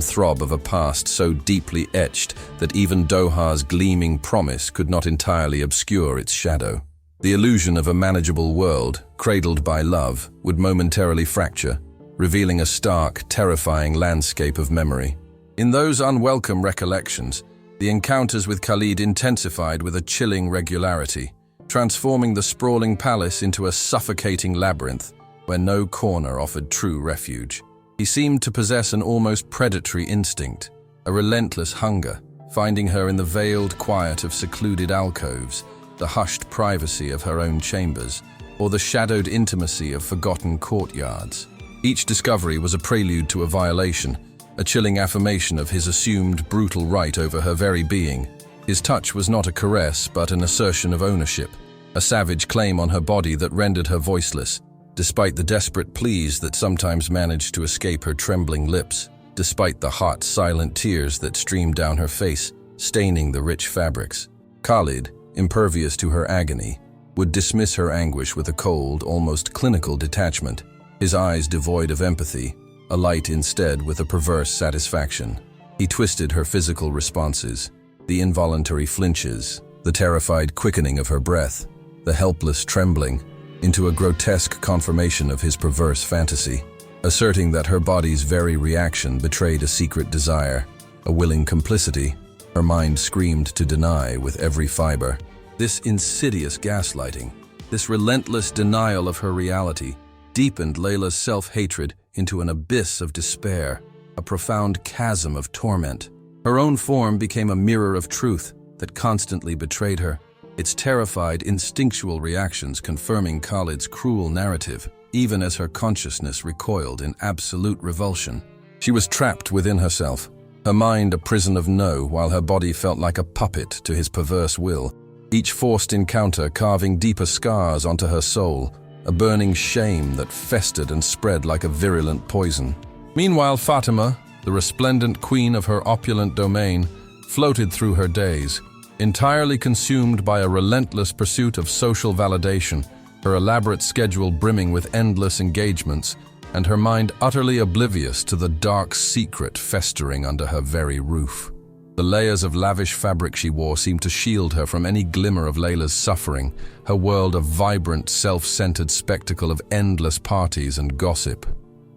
A: throb of a past so deeply etched that even Doha's gleaming promise could not entirely obscure its shadow. The illusion of a manageable world, cradled by love, would momentarily fracture, revealing a stark, terrifying landscape of memory. In those unwelcome recollections, the encounters with Khalid intensified with a chilling regularity. transforming the sprawling palace into a suffocating labyrinth where no corner offered true refuge. He seemed to possess an almost predatory instinct, a relentless hunger, finding her in the veiled quiet of secluded alcoves, the hushed privacy of her own chambers, or the shadowed intimacy of forgotten courtyards. Each discovery was a prelude to a violation, a chilling affirmation of his assumed brutal right over her very being. His touch was not a caress, but an assertion of ownership, a savage claim on her body that rendered her voiceless, despite the desperate pleas that sometimes managed to escape her trembling lips, despite the hot, silent tears that streamed down her face, staining the rich fabrics. Khalid, impervious to her agony, would dismiss her anguish with a cold, almost clinical detachment, his eyes devoid of empathy, alight instead with a perverse satisfaction. He twisted her physical responses, the involuntary flinches, the terrified quickening of her breath, the helpless trembling, into a grotesque confirmation of his perverse fantasy, asserting that her body's very reaction betrayed a secret desire, a willing complicity. Her mind screamed to deny with every fiber. This insidious gaslighting, this relentless denial of her reality, deepened Layla's self-hatred into an abyss of despair, a profound chasm of torment. Her own form became a mirror of truth that constantly betrayed her, its terrified, instinctual reactions confirming Khalid's cruel narrative, even as her consciousness recoiled in absolute revulsion. She was trapped within herself, her mind a prison of no, while her body felt like a puppet to his perverse will, each forced encounter carving deeper scars onto her soul, a burning shame that festered and spread like a virulent poison. Meanwhile, Fatima, the resplendent queen of her opulent domain, floated through her days, entirely consumed by a relentless pursuit of social validation, her elaborate schedule brimming with endless engagements, and her mind utterly oblivious to the dark secret festering under her very roof. The layers of lavish fabric she wore seemed to shield her from any glimmer of Layla's suffering, her world a vibrant, self-centered spectacle of endless parties and gossip.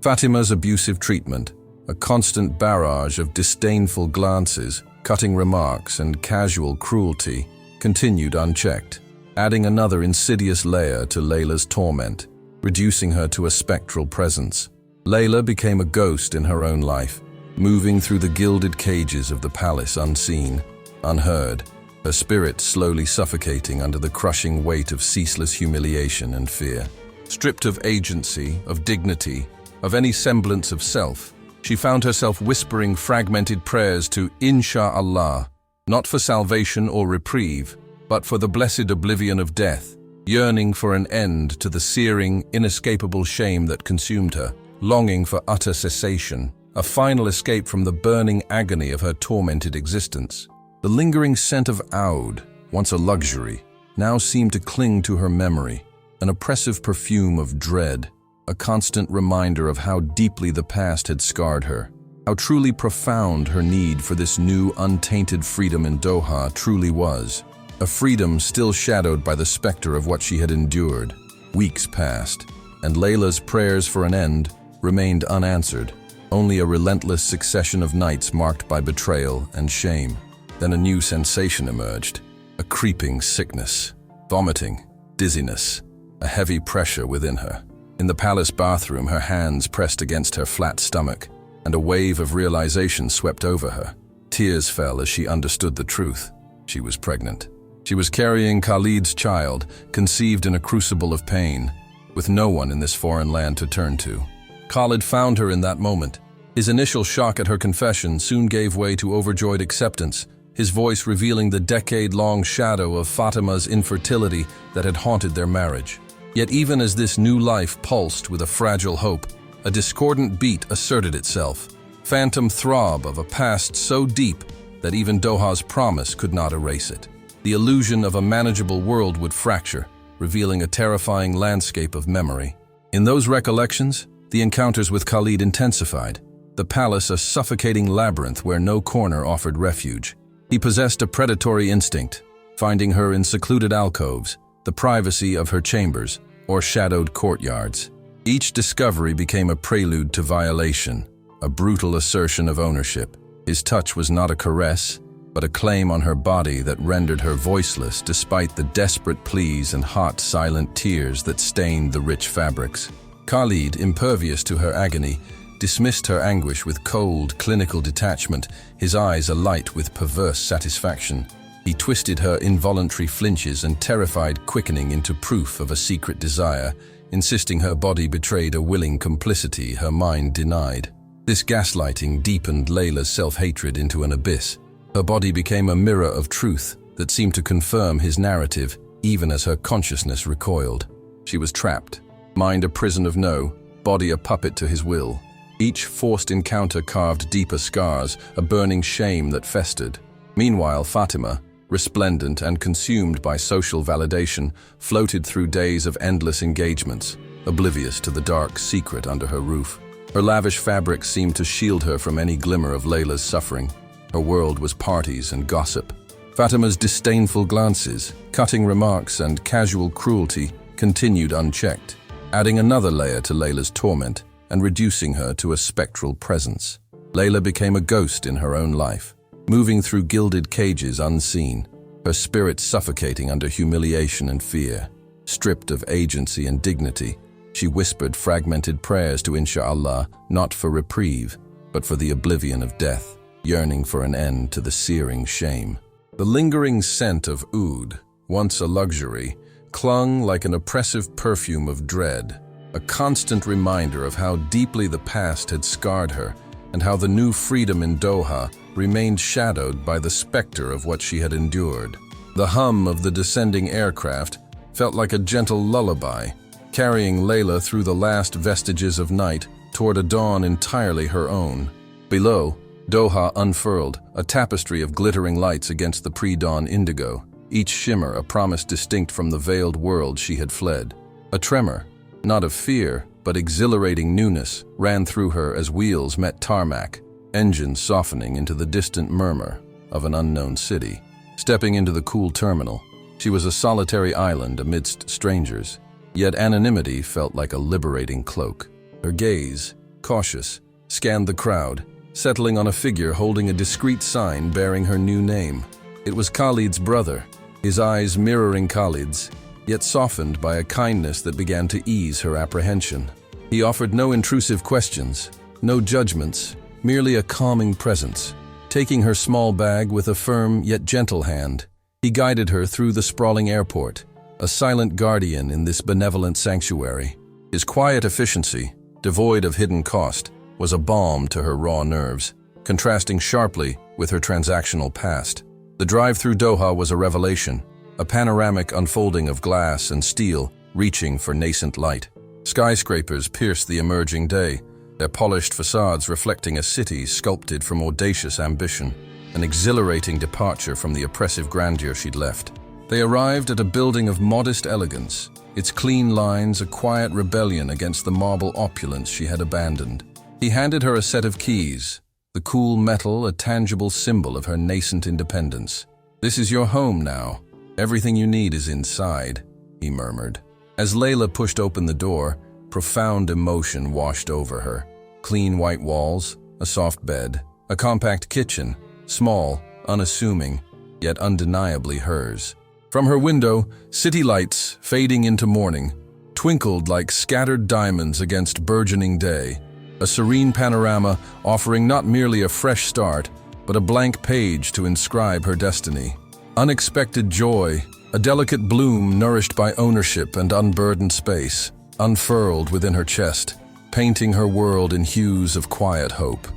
A: Fatima's abusive treatment, a constant barrage of disdainful glances, cutting remarks, and casual cruelty, continued unchecked, adding another insidious layer to Layla's torment, reducing her to a spectral presence. Layla became a ghost in her own life, moving through the gilded cages of the palace unseen, unheard, her spirit slowly suffocating under the crushing weight of ceaseless humiliation and fear. Stripped of agency, of dignity, of any semblance of self, she found herself whispering fragmented prayers to Insha'Allah, not for salvation or reprieve, but for the blessed oblivion of death, yearning for an end to the searing, inescapable shame that consumed her, longing for utter cessation, a final escape from the burning agony of her tormented existence. The lingering scent of oud, once a luxury, now seemed to cling to her memory, an oppressive perfume of dread, a constant reminder of how deeply the past had scarred her, how truly profound her need for this new, untainted freedom in Doha truly was, a freedom still shadowed by the specter of what she had endured. Weeks passed, and Layla's prayers for an end remained unanswered, only a relentless succession of nights marked by betrayal and shame. Then a new sensation emerged, a creeping sickness, vomiting, dizziness, a heavy pressure within her. In the palace bathroom, her hands pressed against her flat stomach, and a wave of realization swept over her. Tears fell as she understood the truth. She was pregnant. She was carrying Khalid's child, conceived in a crucible of pain, with no one in this foreign land to turn to. Khalid found her in that moment. His initial shock at her confession soon gave way to overjoyed acceptance, his voice revealing the decade-long shadow of Fatima's infertility that had haunted their marriage. Yet even as this new life pulsed with a fragile hope, a discordant beat asserted itself, phantom throb of a past so deep that even Doha's promise could not erase it. The illusion of a manageable world would fracture, revealing a terrifying landscape of memory. In those recollections, the encounters with Khalid intensified, the palace a suffocating labyrinth where no corner offered refuge. He possessed a predatory instinct, finding her in secluded alcoves, the privacy of her chambers, or shadowed courtyards. Each discovery became a prelude to violation, a brutal assertion of ownership. His touch was not a caress, but a claim on her body that rendered her voiceless despite the desperate pleas and hot, silent tears that stained the rich fabrics. Khalid, impervious to her agony, dismissed her anguish with cold, clinical detachment, his eyes alight with perverse satisfaction. He twisted her involuntary flinches and terrified quickening into proof of a secret desire, insisting her body betrayed a willing complicity her mind denied. This gaslighting deepened Layla's self-hatred into an abyss. Her body became a mirror of truth that seemed to confirm his narrative, even as her consciousness recoiled. She was trapped, mind a prison of no, body a puppet to his will. Each forced encounter carved deeper scars, a burning shame that festered. Meanwhile, Fatima, resplendent and consumed by social validation, floated through days of endless engagements, oblivious to the dark secret under her roof. Her lavish fabrics seemed to shield her from any glimmer of Layla's suffering. Her world was parties and gossip. Fatima's disdainful glances, cutting remarks, and casual cruelty continued unchecked, adding another layer to Layla's torment and reducing her to a spectral presence. Layla became a ghost in her own life, moving through gilded cages unseen, her spirit suffocating under humiliation and fear. Stripped of agency and dignity, she whispered fragmented prayers to Insha'Allah, not for reprieve, but for the oblivion of death, yearning for an end to the searing shame. The lingering scent of oud, once a luxury, clung like an oppressive perfume of dread, a constant reminder of how deeply the past had scarred her and how the new freedom in Doha remained shadowed by the specter of what she had endured. The hum of the descending aircraft felt like a gentle lullaby, carrying Layla through the last vestiges of night toward a dawn entirely her own. Below, Doha unfurled, a tapestry of glittering lights against the pre-dawn indigo, each shimmer a promise distinct from the veiled world she had fled. A tremor, not of fear, but exhilarating newness, ran through her as wheels met tarmac, engines softening into the distant murmur of an unknown city. Stepping into the cool terminal, she was a solitary island amidst strangers, yet anonymity felt like a liberating cloak. Her gaze, cautious, scanned the crowd, settling on a figure holding a discreet sign bearing her new name. It was Khalid's brother, his eyes mirroring Khalid's, yet softened by a kindness that began to ease her apprehension. He offered no intrusive questions, no judgments, merely a calming presence. Taking her small bag with a firm yet gentle hand, he guided her through the sprawling airport, a silent guardian in this benevolent sanctuary. His quiet efficiency, devoid of hidden cost, was a balm to her raw nerves, contrasting sharply with her transactional past. The drive through Doha was a revelation, a panoramic unfolding of glass and steel reaching for nascent light. Skyscrapers pierced the emerging day, their polished facades reflecting a city sculpted from audacious ambition, an exhilarating departure from the oppressive grandeur she'd left. They arrived at a building of modest elegance, its clean lines a quiet rebellion against the marble opulence she had abandoned. He handed her a set of keys, the cool metal a tangible symbol of her nascent independence. "This is your home now. Everything you need is inside," he murmured. As Layla pushed open the door, profound emotion washed over her. Clean white walls, a soft bed, a compact kitchen, small, unassuming, yet undeniably hers. From her window, city lights, fading into morning, twinkled like scattered diamonds against burgeoning day, a serene panorama offering not merely a fresh start, but a blank page to inscribe her destiny. Unexpected joy, a delicate bloom nourished by ownership and unburdened space, unfurled within her chest, painting her world in hues of quiet hope.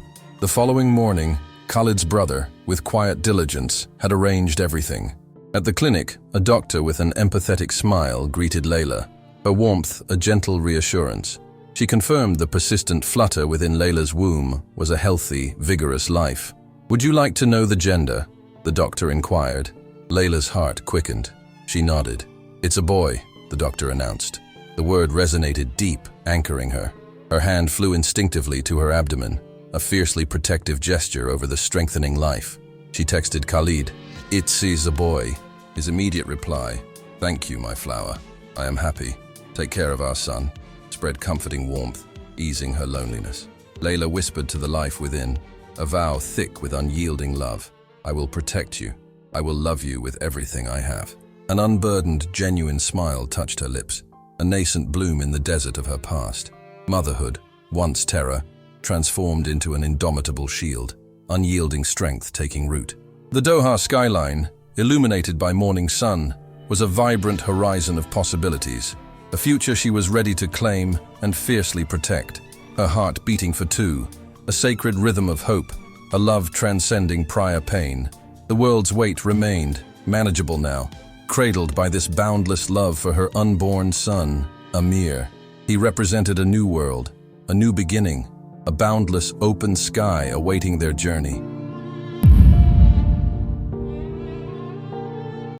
A: The following morning, Khalid's brother, with quiet diligence, had arranged everything. At the clinic, a doctor with an empathetic smile greeted Layla, her warmth a gentle reassurance. She confirmed the persistent flutter within Layla's womb was a healthy, vigorous life. "Would you like to know the gender?" the doctor inquired. Layla's heart quickened. She nodded. "It's a boy," the doctor announced. The word resonated deep, anchoring her. Her hand flew instinctively to her abdomen, a fiercely protective gesture over the strengthening life. She texted Khalid, "It's a boy." His immediate reply, "Thank you, my flower. I am happy. Take care of our son," spread comforting warmth, easing her loneliness. Layla whispered to the life within, a vow thick with unyielding love. I will protect you. I will love you with everything I have. An unburdened, genuine smile touched her lips, a nascent bloom in the desert of her past. Motherhood, once terror, transformed into an indomitable shield, unyielding strength taking root. The Doha skyline, illuminated by morning sun, was a vibrant horizon of possibilities, a future she was ready to claim and fiercely protect, her heart beating for two, a sacred rhythm of hope, a love transcending prior pain. The world's weight remained, manageable now, cradled by this boundless love for her unborn son, Amir. He represented a new world, a new beginning, a boundless open sky awaiting their journey.